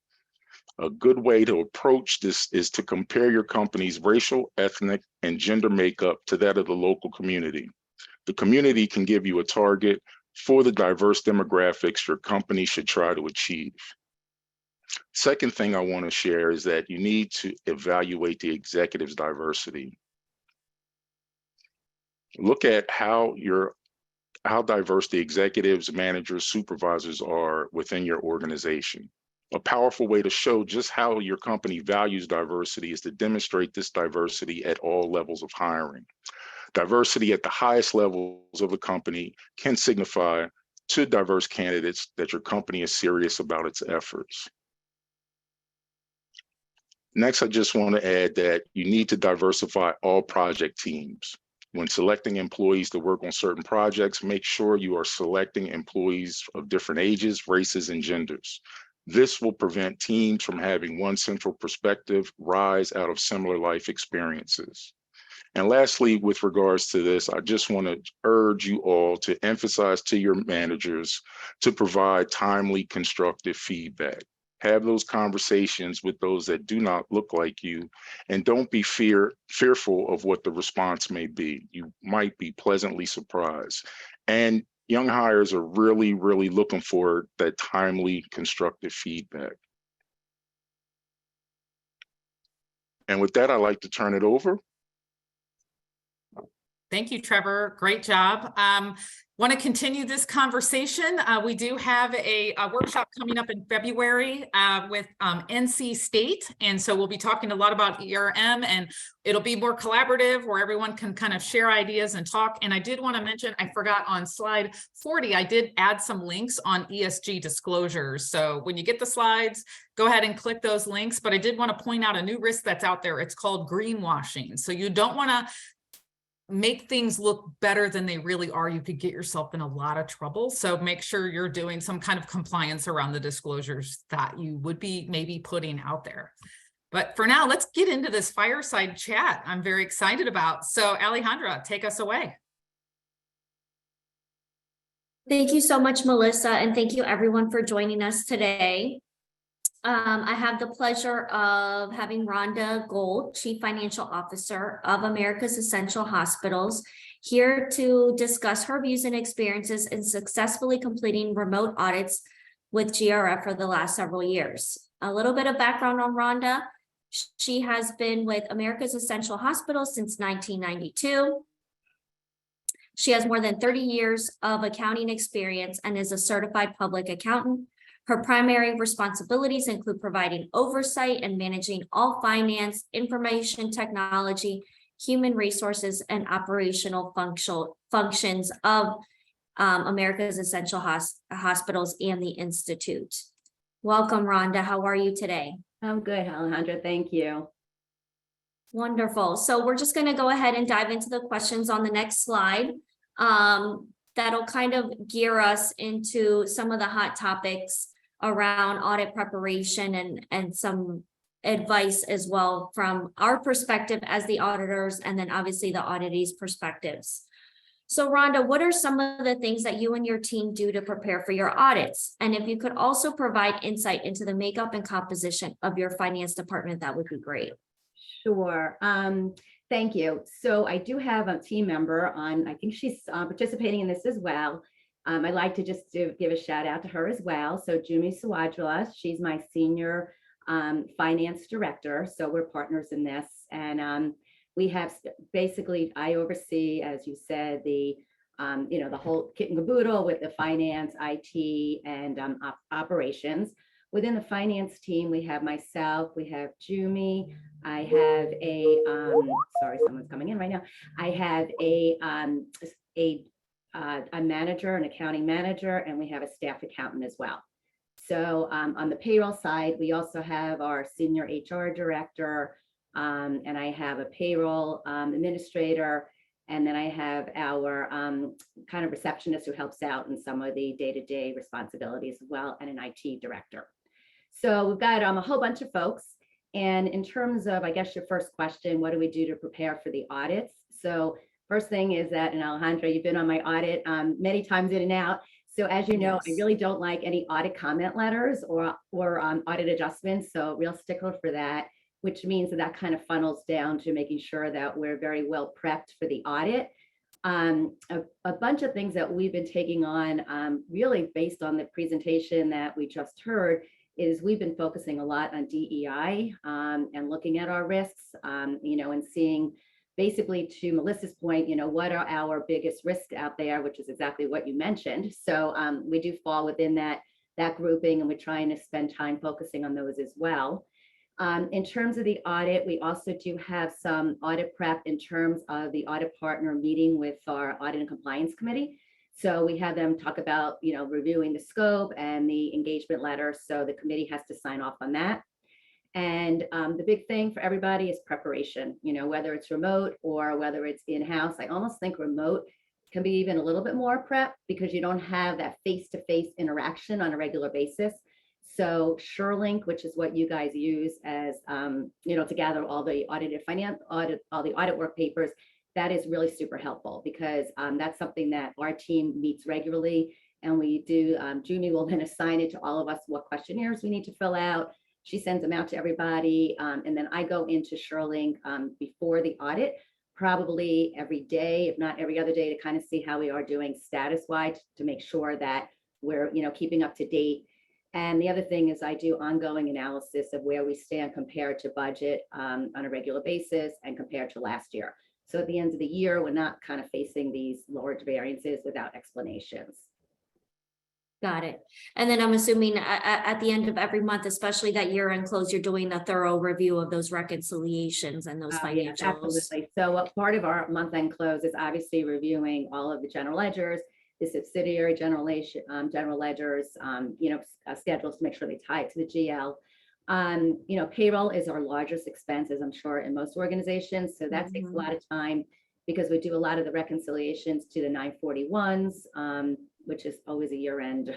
A good way to approach this is to compare your company's racial, ethnic, and gender makeup to that of the local community. The community can give you a target for the diverse demographics your company should try to achieve. Second thing I want to share is that you need to evaluate the executive's diversity. Look at how diverse the executives, managers, supervisors are within your organization. A powerful way to show just how your company values diversity is to demonstrate this diversity at all levels of hiring. Diversity at the highest levels of a company can signify to diverse candidates that your company is serious about its efforts. Next, I just want to add that you need to diversify all project teams. When selecting employees to work on certain projects, make sure you are selecting employees of different ages, races, and genders. This will prevent teams from having one central perspective rise out of similar life experiences. And lastly, with regards to this, I just want to urge you all to emphasize to your managers to provide timely, constructive feedback. Have those conversations with those that do not look like you, and don't be fearful of what the response may be. You might be pleasantly surprised. And young hires are really, really looking for that timely, constructive feedback. And with that, I'd like to turn it over. Thank you, Trevor. Great job. Want to continue this conversation. We do have a workshop coming up in February with NC State. And so we'll be talking a lot about ERM, and it'll be more collaborative where everyone can kind of share ideas and talk. And I did want to mention, I forgot on slide 40, I did add some links on ESG disclosures. So when you get the slides, go ahead and click those links. But I did want to point out a new risk that's out there. It's called greenwashing. So you don't want to make things look better than they really are, you could get yourself in a lot of trouble. So make sure you're doing some kind of compliance around the disclosures that you would be maybe putting out there. But for now, let's get into this fireside chat I'm very excited about. So Alejandra, take us away. Thank you so much, Melissa, and thank you everyone for joining us today. I have the pleasure of having Rhonda Gold, Chief Financial Officer of America's Essential Hospitals, here to discuss her views and experiences in successfully completing remote audits with GRF for the last several years. A little bit of background on Rhonda. She has been with America's Essential Hospitals since 1992. She has more than 30 years of accounting experience and is a certified public accountant. Her primary responsibilities include providing oversight and managing all finance, information technology, human resources, and operational functions of America's Essential Hospitals and the Institute. Welcome, Rhonda. How are you today? I'm good, Alejandra. Thank you. Wonderful. So we're just going to go ahead and dive into the questions on the next slide. That'll kind of gear us into some of the hot topics around audit preparation and some advice as well from our perspective as the auditors, and then obviously the auditees' perspectives. So Rhonda, what are some of the things that you and your team do to prepare for your audits? And if you could also provide insight into the makeup and composition of your finance department, that would be great. Sure. Thank you. So I do have a team member on, I think she's participating in this as well. I'd like to just give a shout out to her as well. So Jumi Sawadjala, she's my senior finance director. So we're partners in this. And we have basically, I oversee, as you said, the whole kit and caboodle with the finance, IT, and operations. Within the finance team, we have myself, we have Jumi, I have a, sorry, someone's coming in right now. I have a manager, an accounting manager, and we have a staff accountant as well. So on the payroll side, we also have our senior HR director, and I have a payroll administrator, and then I have our kind of receptionist who helps out in some of the day-to-day responsibilities as well, and an IT director. So we've got a whole bunch of folks. And in terms of, I guess, your first question, what do we do to prepare for the audits? So first thing is that, and Alejandra, you've been on my audit many times in and out. So as you know, I really don't like any audit comment letters or audit adjustments. So real stickler for that, which means that kind of funnels down to making sure that we're very well prepped for the audit. A bunch of things that we've been taking on really based on the presentation that we just heard is we've been focusing a lot on DEI and looking at our risks, and seeing basically, to Melissa's point, what are our biggest risks out there, which is exactly what you mentioned. So we do fall within that grouping, and we're trying to spend time focusing on those as well. In terms of the audit, we also do have some audit prep in terms of the audit partner meeting with our audit and compliance committee. So we have them talk about, reviewing the scope and the engagement letter. So the committee has to sign off on that. And the big thing for everybody is preparation, whether it's remote or whether it's in-house. I almost think remote can be even a little bit more prep because you don't have that face-to-face interaction on a regular basis. So SureLink, which is what you guys use as, to gather all the audited finance audit, all the audit work papers, that is really super helpful because that's something that our team meets regularly. And we do, Jumi will then assign it to all of us, what questionnaires we need to fill out. She sends them out to everybody. And then I go into SureLink before the audit, probably every day, if not every other day, to kind of see how we are doing status-wise to make sure that we're, keeping up to date. And the other thing is I do ongoing analysis of where we stand compared to budget on a regular basis and compared to last year. So at the end of the year, we're not kind of facing these large variances without explanations. Got it. And then I'm assuming at the end of every month, especially that year-end close, you're doing a thorough review of those reconciliations and those financials. Yeah, absolutely. So part of our month-end close is obviously reviewing all of the general ledgers, the subsidiary general ledgers, schedules to make sure they tie it to the GL. Payroll is our largest expense, as I'm sure in most organizations. So that takes a lot of time because we do a lot of the reconciliations to the 941s, which is always a year end.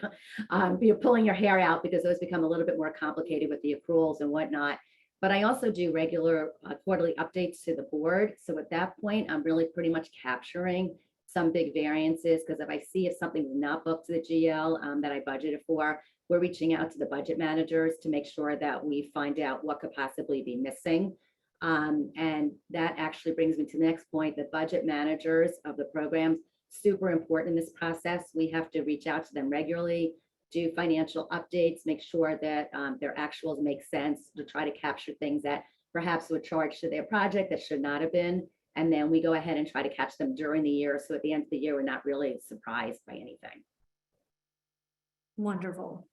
You're pulling your hair out because those become a little bit more complicated with the accruals and whatnot. But I also do regular quarterly updates to the board. So at that point, I'm really pretty much capturing some big variances, because if I see if something's not booked to the GL that I budgeted for, we're reaching out to the budget managers to make sure that we find out what could possibly be missing. And that actually brings me to the next point. The budget managers of the programs, super important in this process. We have to reach out to them regularly, do financial updates, make sure that their actuals make sense, to try to capture things that perhaps were charged to their project that should not have been. And then we go ahead and try to catch them during the year. So at the end of the year, we're not really surprised by anything. Wonderful.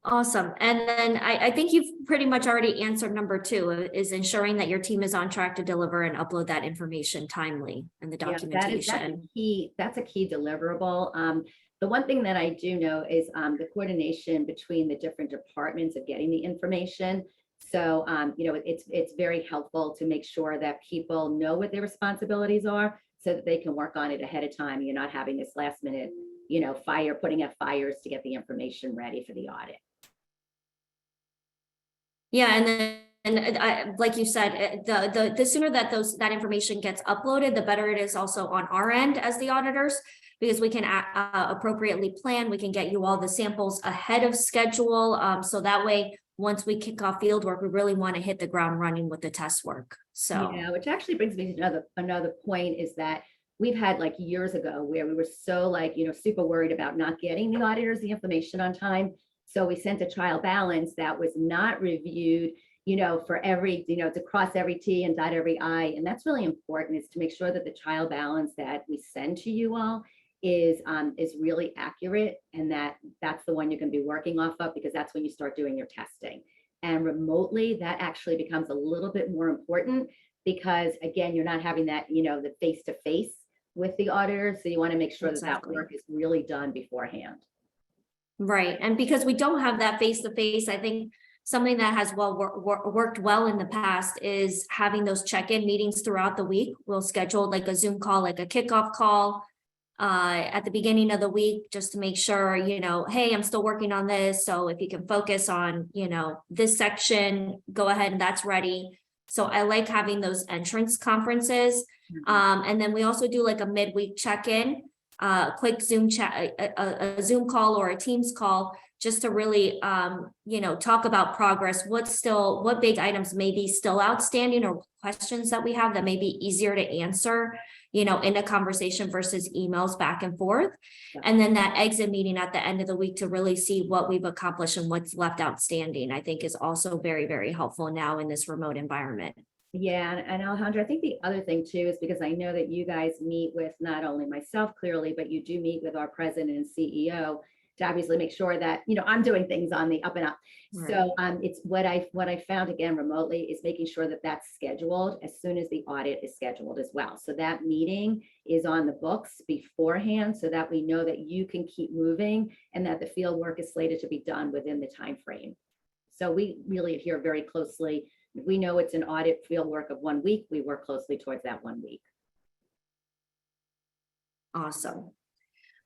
Awesome. And then I think you've pretty much already answered number 2, is ensuring that your team is on track to deliver and upload that information timely in the documentation. That's a key deliverable. The one thing that I do know is the coordination between the different departments of getting the information. So, it's very helpful to make sure that people know what their responsibilities are so that they can work on it ahead of time. You're not having this last minute, putting out fires to get the information ready for the audit. Yeah, and like you said, the sooner that that information gets uploaded, the better it is also on our end as the auditors, because we can appropriately plan. We can get you all the samples ahead of schedule. So that way, once we kick off field work, we really want to hit the ground running with the test work. So yeah, which actually brings me to another point, is that we've had like years ago where we were so super worried about not getting the auditors the information on time. So we sent a trial balance that was not reviewed, for every, to cross every T and dot every I. And that's really important, is to make sure that the trial balance that we send to you all is really accurate, and that's the one you're going to be working off of, because that's when you start doing your testing. And remotely, that actually becomes a little bit more important, because again, you're not having that, the face-to-face with the auditor. So you want to make sure that work is really done beforehand. right. And because we don't have that face-to-face, I think something that has worked well in the past is having those check-in meetings throughout the week. We'll schedule like a Zoom call, like a kickoff call at the beginning of the week, just to make sure, hey, I'm still working on this. So if you can focus on, this section, go ahead and that's ready. So I like having those entrance conferences. And then we also do like a midweek check-in, quick Zoom chat, a Zoom call or a Teams call, just to really, talk about progress. What big items may be still outstanding, or questions that we have that may be easier to answer, in a conversation versus emails back and forth. Yeah. And then that exit meeting at the end of the week to really see what we've accomplished and what's left outstanding, I think is also very, very helpful now in this remote environment. Yeah, and Alejandra, I think the other thing too is, because I know that you guys meet with not only myself clearly, but you do meet with our president and CEO to obviously make sure that, I'm doing things on the up and up. Right. So it's what I found again remotely is making sure that that's scheduled as soon as the audit is scheduled as well. So that meeting is on the books beforehand, so that we know that you can keep moving and that the field work is slated to be done within the time frame. So we really adhere very closely. If we know it's an audit field work of 1 week, we work closely towards that 1 week. Awesome.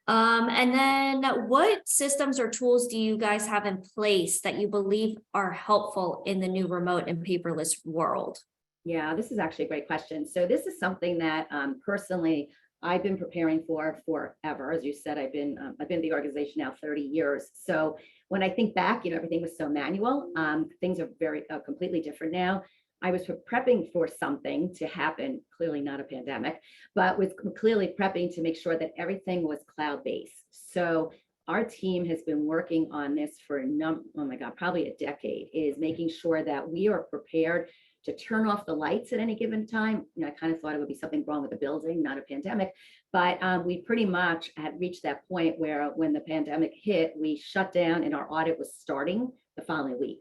And then what systems or tools do you guys have in place that you believe are helpful in the new remote and paperless world? Yeah, this is actually a great question. So this is something that personally I've been preparing for forever. As you said, I've been the organization now 30 years. So when I think back, everything was so manual. Things are very completely different now. I was prepping for something to happen, clearly not a pandemic, but was clearly prepping to make sure that everything was cloud-based. So our team has been working on this for probably a decade, is making sure that we are prepared to turn off the lights at any given time. I kind of thought it would be something wrong with the building, not a pandemic, but we pretty much had reached that point where when the pandemic hit, we shut down and our audit was starting the following week.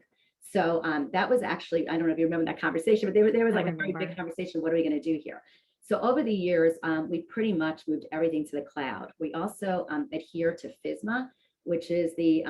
So that was actually, I don't know if you remember that conversation, but there was like a very big conversation. What are we going to do here? So over the years, we pretty much moved everything to the cloud. We also adhere to FISMA, which is the,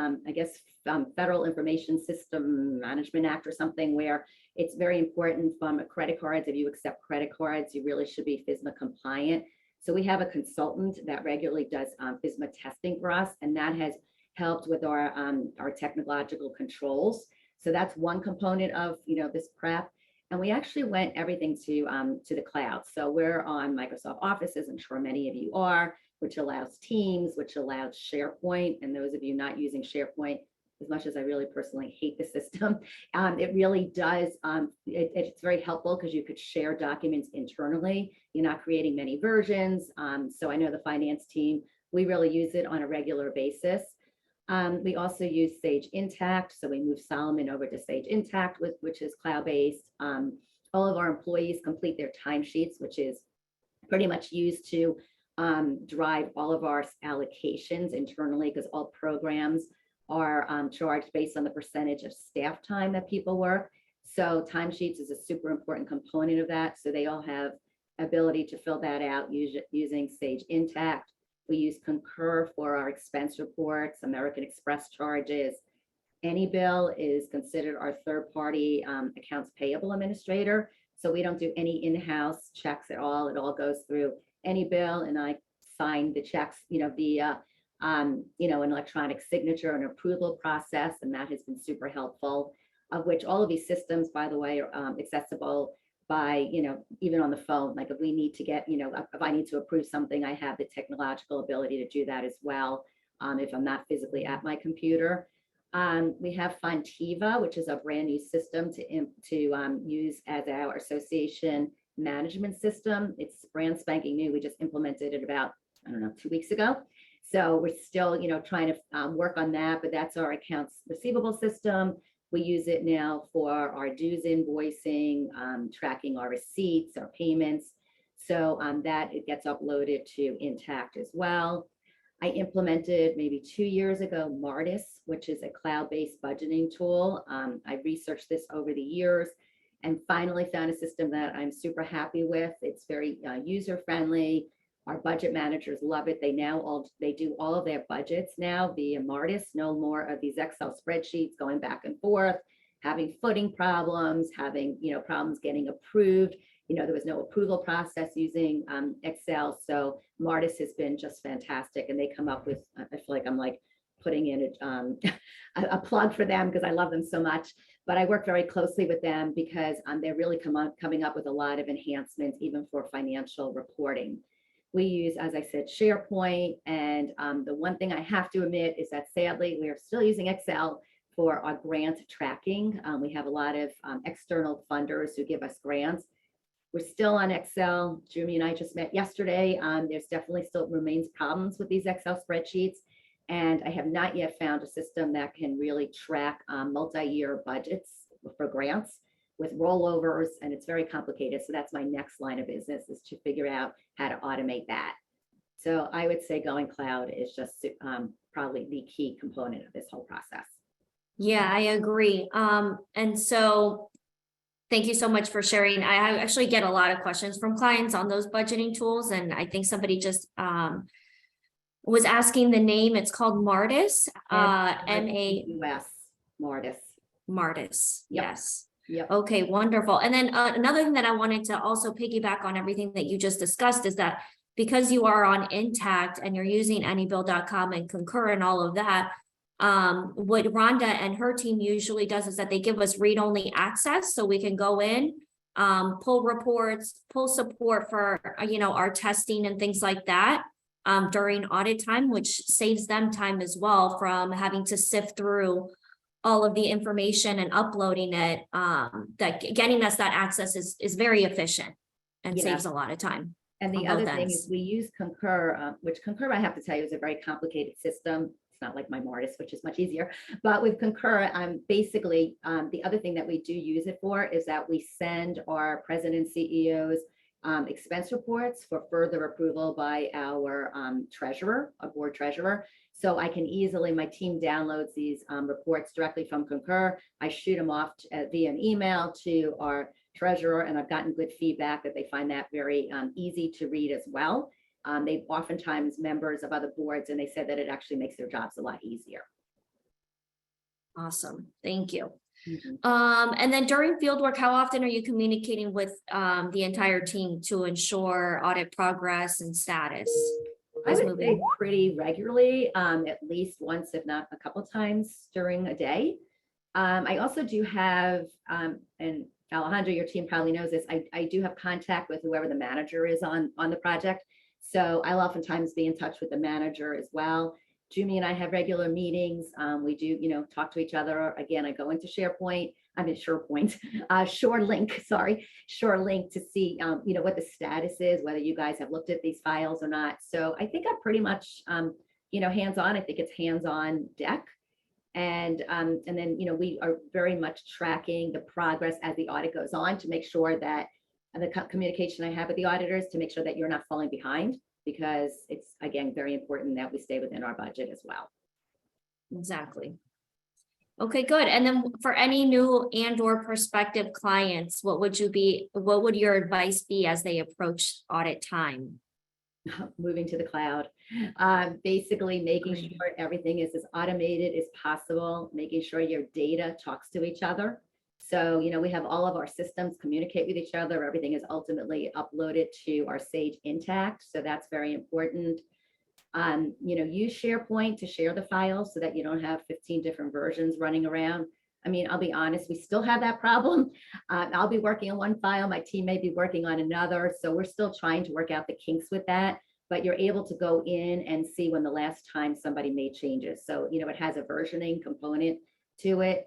Federal Information System Management Act or something, where It's very important from credit cards. If you accept credit cards, you really should be FSMA compliant. So we have a consultant that regularly does FSMA testing for us, and that has helped with our technological controls. So that's one component of this prep. And we actually went everything to the cloud. So we're on Microsoft Office, as I'm sure many of you are, which allows Teams, which allows SharePoint. And those of you not using SharePoint, as much as I really personally hate the system, it really does, it's very helpful because you could share documents internally. You're not creating many versions. So I know the finance team, we really use it on a regular basis. We also use Sage Intacct. So we moved Solomon over to Sage Intacct, which is cloud-based. All of our employees complete their timesheets, which is pretty much used to drive all of our allocations internally, because all programs are charged based on the percentage of staff time that people work. So timesheets is a super important component of that. So they all have ability to fill that out using Sage Intacct. We use Concur for our expense reports, American Express charges. AnyBill is considered our third-party accounts payable administrator. So we don't do any in-house checks at all. It all goes through AnyBill, and I sign the checks, via an electronic signature and approval process, and that has been super helpful. Of which all of these systems, by the way, are accessible by, even on the phone. Like if we need to get, if I need to approve something, I have the technological ability to do that as well, if I'm not physically at my computer. We have Fontiva, which is a brand new system to use as our association management system. It's brand spanking new. We just implemented it about, 2 weeks ago. So we're still, trying to work on that, but that's our accounts receivable system. We use it now for our dues invoicing, tracking our receipts, our payments. So that it gets uploaded to Intacct as well. I implemented maybe 2 years ago Martis, which is a cloud-based budgeting tool. I researched this over the years and finally found a system that I'm super happy with. It's very user-friendly. Our budget managers love it. They do all of their budgets now via Martis. No more of these Excel spreadsheets going back and forth, having footing problems, having problems getting approved. There was no approval process using Excel. So Martis has been just fantastic, and they come up with. I feel like I'm like putting in a plug for them because I love them so much. But I work very closely with them because they're really coming up with a lot of enhancements, even for financial reporting. We use, as I said, SharePoint. And the one thing I have to admit is that sadly, we are still using Excel for our grant tracking. We have a lot of external funders who give us grants. We're still on Excel. Jumi and I just met yesterday. There's definitely still remains problems with these Excel spreadsheets. And I have not yet found a system that can really track multi-year budgets for grants with rollovers, and it's very complicated. So that's my next line of business, is to figure out how to automate that. So I would say going cloud is just probably the key component of this whole process. Yeah, I agree. And so thank you so much for sharing. I actually get a lot of questions from clients on those budgeting tools. And I think somebody just was asking the name. It's called Martis, M-A-U-S, Martis. Martis, Yep. yes. Yep. Okay, wonderful. And then another thing that I wanted to also piggyback on everything that you just discussed is that because you are on Intacct and you're using anybill.com and Concur and all of that, what Rhonda and her team usually does is that they give us read-only access so we can go in, pull reports, pull support for, our testing and things like that during audit time, which saves them time as well from having to sift through all of the information and uploading it. That getting us that access is very efficient and saves a lot of time. And the other thing is we use Concur, which Concur, I have to tell you, is a very complicated system. It's not like my Martis, which is much easier. But with Concur, basically, the other thing that we do use it for is that we send our president CEOs expense reports for further approval by our treasurer, a board treasurer. So I can easily, my team downloads these reports directly from Concur. I shoot them off via an email to our treasurer, and I've gotten good feedback that they find that very easy to read as well. They've oftentimes members of other boards, and they said that it actually makes their jobs a lot easier. Awesome. Thank you. Mhm. And then during field work, how often are you communicating with the entire team to ensure audit progress and status? I is would say moving? pretty regularly, at least once, if not a couple times during a day. I also do have, and Alejandro, your team probably knows this, I do have contact with whoever the manager is on the project. So I'll oftentimes be in touch with the manager as well. Jumi and I have regular meetings. We do, talk to each other. Again, I go into SharePoint, I'm in SharePoint, SureLink to see, what the status is, whether you guys have looked at these files or not. So I think I'm pretty much, hands-on. I think it's hands-on deck. And then, we are very much tracking the progress as the audit goes on to make sure that the communication I have with the auditors to make sure that you're not falling behind, because it's, again, very important that we stay within our budget as well. Exactly. Okay, good. And then for any new and or prospective clients, what would your advice be as they approach audit time? Moving to the cloud, basically making Agreed. sure everything is as automated as possible, making sure your data talks to each other. So, we have all of our systems communicate with each other. Everything is ultimately uploaded to our Sage Intact. So that's very important. Use SharePoint to share the files so that you don't have 15 different versions running around. I mean, I'll be honest, we still have that problem. I'll be working on one file, my team may be working on another. So we're still trying to work out the kinks with that, but you're able to go in and see when the last time somebody made changes. So, it has a versioning component to it.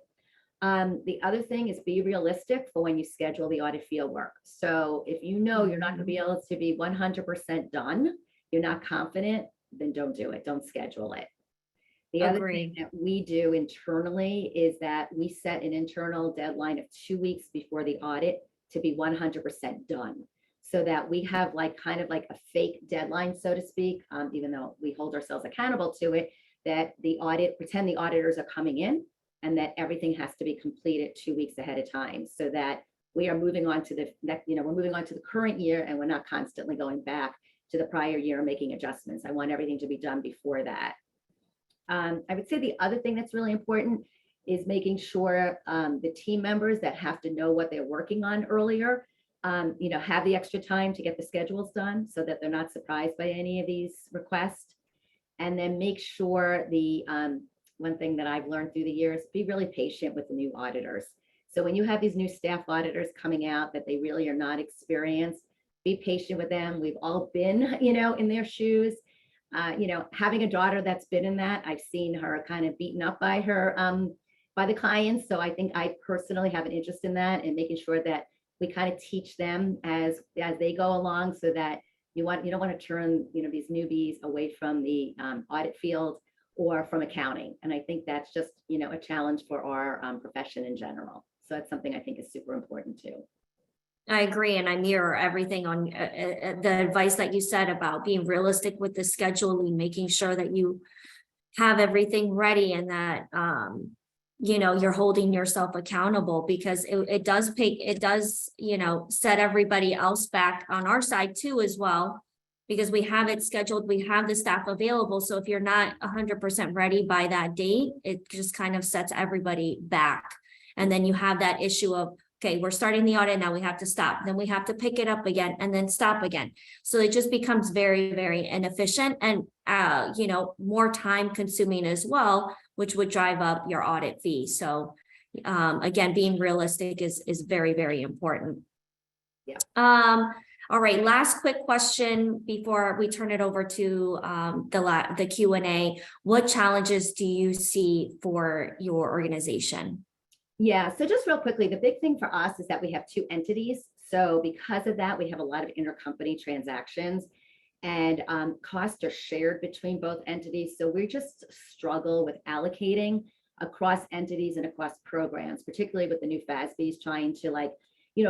The other thing is be realistic for when you schedule the audit field work. So if you're not going to be able to be 100% done, you're not confident, then don't do it. Don't schedule it. The other thing that we do internally is that we set an internal deadline of 2 weeks before the audit to be 100% done, so that we have kind of like a fake deadline, so to speak, even though we hold ourselves accountable to it, that pretend the auditors are coming in and that everything has to be completed 2 weeks ahead of time, so that we are moving on to the next, we're moving on to the current year and we're not constantly going back to the prior year and making adjustments. I want everything to be done before that. I would say the other thing that's really important is making sure the team members that have to know what they're working on earlier, have the extra time to get the schedules done so that they're not surprised by any of these requests. And then make sure one thing that I've learned through the years, be really patient with the new auditors. So when you have these new staff auditors coming out that they really are not experienced, be patient with them. We've all been, in their shoes. Having a daughter that's been in that, I've seen her kind of beaten up by the clients. So I think I personally have an interest in that and making sure that we kind of teach them as they go along, so that you don't want to turn, these newbies away from the audit field or from accounting. And I think that's just, a challenge for our profession in general. So that's something I think is super important too. I agree, and I mirror everything on the advice that you said about being realistic with the scheduling, making sure that you have everything ready and that you're holding yourself accountable, because it does set everybody else back on our side too as well, because we have it scheduled, we have the staff available. So if you're not 100% ready by that date, it just kind of sets everybody back. And then you have that issue of, okay, we're starting the audit now, we have to stop, then we have to pick it up again and then stop again. So it just becomes very, very inefficient and, more time consuming as well, which would drive up your audit fee. So again, being realistic is very, very important. Yeah. All right, last quick question before we turn it over to the Q&A. What challenges do you see for your organization? Yeah, so just real quickly, the big thing for us is that we have 2 entities. So because of that, we have a lot of intercompany transactions, and costs are shared between both entities. So we just struggle with allocating across entities and across programs, particularly with the new FASBs trying to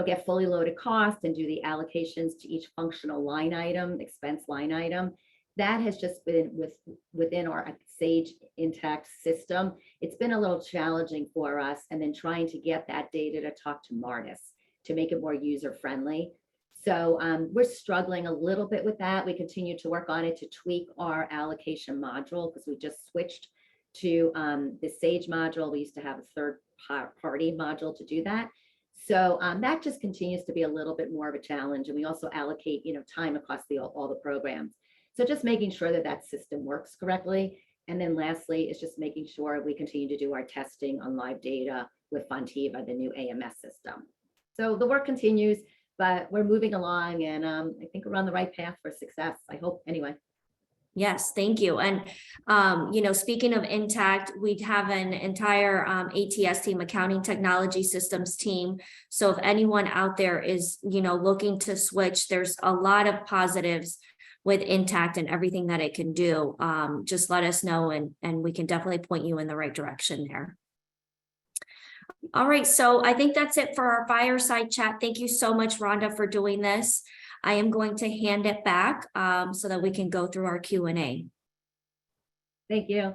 get fully loaded costs and do the allocations to each functional line item, expense line item. That has just been within our Sage Intact system. It's been a little challenging for us, and then trying to get that data to talk to Martis to make it more user friendly. So we're struggling a little bit with that. We continue to work on it to tweak our allocation module, because we just switched to the Sage module. We used to have a third-party module to do that. So that just continues to be a little bit more of a challenge. And we also allocate, time across all the programs. So just making sure that that system works correctly. And then lastly, is just making sure we continue to do our testing on live data with Fontiva, the new AMS system. So the work continues, but we're moving along, and I think we're on the right path for success. I hope, anyway. Yes, thank you. And, speaking of Intact, we have an entire ATS team, accounting technology systems team. So if anyone out there is, looking to switch, there's a lot of positives with Intact and everything that it can do. Just let us know, and we can definitely point you in the right direction there. All right, so I think that's it for our fireside chat. Thank you so much, Rhonda, for doing this. I am going to hand it back so that we can go through our Q&A. Thank you.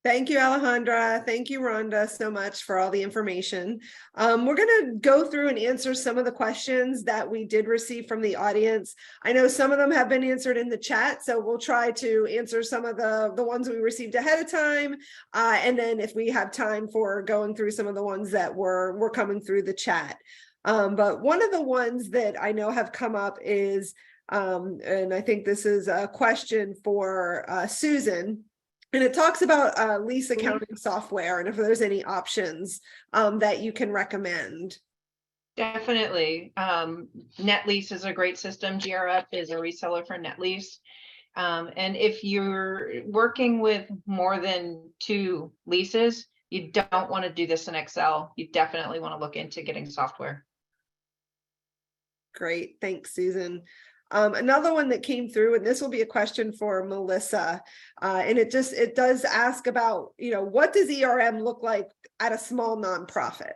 Thank you, Alejandra. Thank you, Rhonda, so much for all the information. We're going to go through and answer some of the questions that we did receive from the audience. I know some of them have been answered in the chat, so we'll try to answer some of the ones we received ahead of time. And then if we have time for going through some of the ones that were coming through the chat. But one of the ones that I know have come up is, and I think this is a question for Susan, and it talks about lease accounting software and if there's any options that you can recommend. Definitely. NetLease is a great system. GRF is a reseller for NetLease. And if you're working with more than 2 leases, you don't want to do this in Excel. You definitely want to look into getting software. Great, thanks, Susan. Another one that came through, and this will be a question for Melissa, and it does ask about, what does ERM look like at a small nonprofit?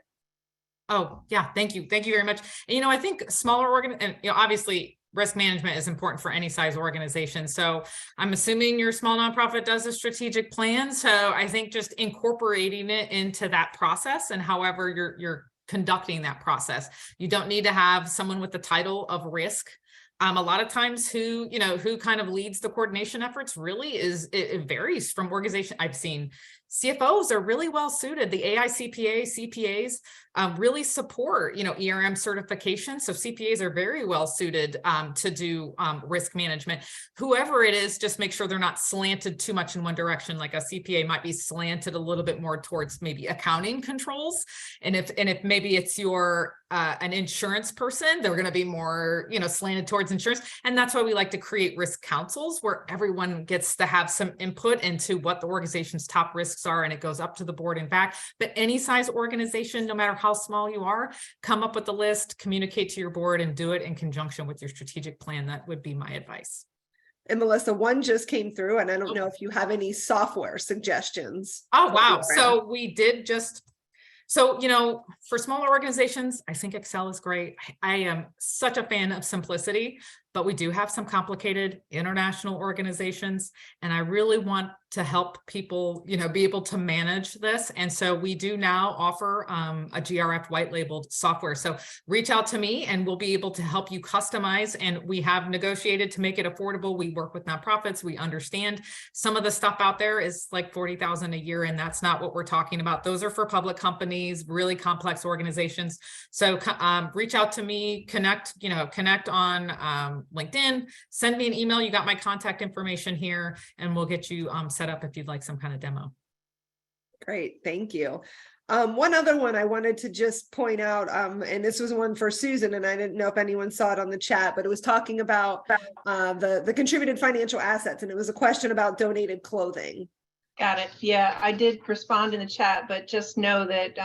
Oh, yeah, thank you. Thank you very much. And, I think smaller and obviously risk management is important for any size organization. So I'm assuming your small nonprofit does a strategic plan. So I think just incorporating it into that process and however you're conducting that process. You don't need to have someone with the title of risk. A lot of times who kind of leads the coordination efforts really it varies from organization. I've seen CFOs are really well suited. The AI CPAs really support, ERM certification. So CPAs are very well suited to do risk management. Whoever it is, just make sure they're not slanted too much in one direction. Like a CPA might be slanted a little bit more towards maybe accounting controls. And if maybe it's an insurance person, they're going to be more, slanted towards insurance. And that's why we like to create risk councils where everyone gets to have some input into what the organization's top risks are, and it goes up to the board and back. But any size organization, no matter how small you are, come up with the list, communicate to your board, and do it in conjunction with your strategic plan. That would be my advice. And Melissa, one just came through, and I don't know if you have any software suggestions. Oh, wow. So we did just... So, for smaller organizations, I think Excel is great. I am such a fan of simplicity, but we do have some complicated international organizations, and I really want to help people, be able to manage this. And so we do now offer a GRF white labeled software. So reach out to me and we'll be able to help you customize. And we have negotiated to make it affordable. We work with nonprofits. We understand some of the stuff out there is like $40,000 a year, and that's not what we're talking about. Those are for public companies, really complex organizations. So reach out to me, connect on LinkedIn, send me an email. You got my contact information here, and we'll get you set up if you'd like some kind of demo. Great, thank you. One other one I wanted to just point out, and this was one for Susan, and I didn't know if anyone saw it on the chat, but it was talking about the contributed financial assets, and it was a question about donated clothing. Got it. Yeah, I did respond in the chat, but just know that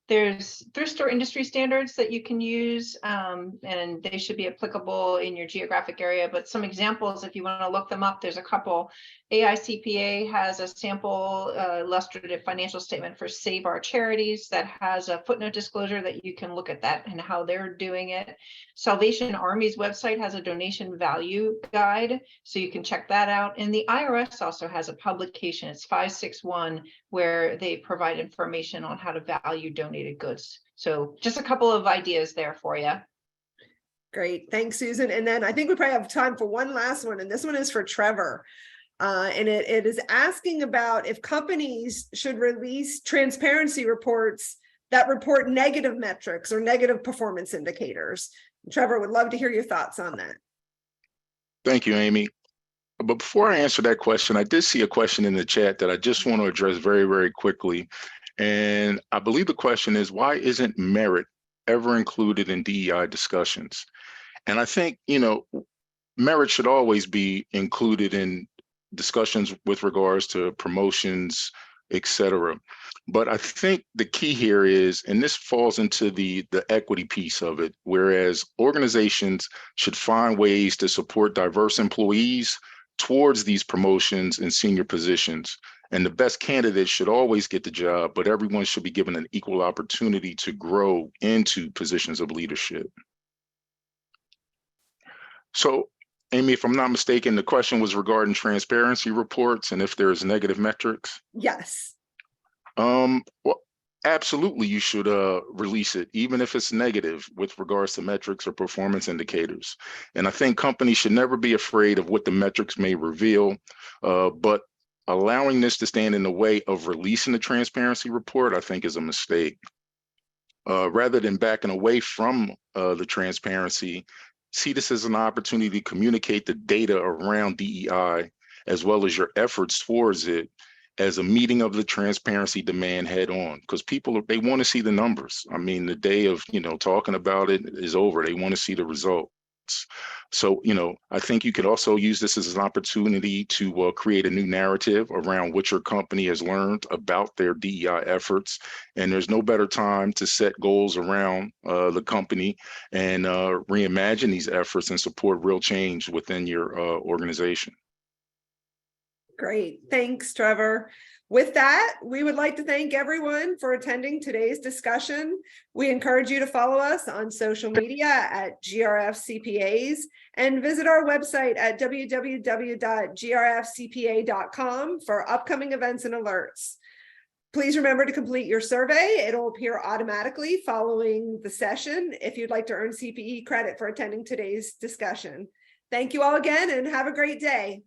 there's thrift store industry standards that you can use, and they should be applicable in your geographic area. But some examples, if you want to look them up, there's a couple. AICPA has a sample illustrative financial statement for Save Our Charities that has a footnote disclosure that you can look at that and how they're doing it. Salvation Army's website has a donation value guide, so you can check that out. And the IRS also has a publication, it's 561, where they provide information on how to value donated goods. So just a couple of ideas there for you. Great, thanks, Susan. And then I think we probably have time for one last one, and this one is for Trevor. And it is asking about if companies should release transparency reports that report negative metrics or negative performance indicators. Trevor, would love to hear your thoughts on that. Thank you, Amy. But before I answer that question, I did see a question in the chat that I just want to address very, very quickly. And I believe the question is, why isn't merit ever included in DEI discussions? And I think, merit should always be included in discussions with regards to promotions, et cetera. But I think the key here is, and this falls into the equity piece of it, whereas organizations should find ways to support diverse employees towards these promotions and senior positions. And the best candidates should always get the job, but everyone should be given an equal opportunity to grow into positions of leadership. So, Amy, if I'm not mistaken, the question was regarding transparency reports and if there's negative metrics. Yes. Well, absolutely, you should release it, even if it's negative with regards to metrics or performance indicators. And I think companies should never be afraid of what the metrics may reveal, but allowing this to stand in the way of releasing the transparency report, I think, is a mistake. Rather than backing away from the transparency, see this as an opportunity to communicate the data around DEI, as well as your efforts towards it, as a meeting of the transparency demand head on, because people, they want to see the numbers. I mean, the day of, talking about it is over. They want to see the results. So, I think you could also use this as an opportunity to create a new narrative around what your company has learned about their DEI efforts. And there's no better time to set goals around the company and reimagine these efforts and support real change within your organization. Great. Thanks, Trevor. With that, we would like to thank everyone for attending today's discussion. We encourage you to follow us on social media at GRF CPAs and visit our website at www.grfcpa.com for upcoming events and alerts. Please remember to complete your survey. It'll appear automatically following the session if you'd like to earn CPE credit for attending today's discussion. Thank you all again and have a great day.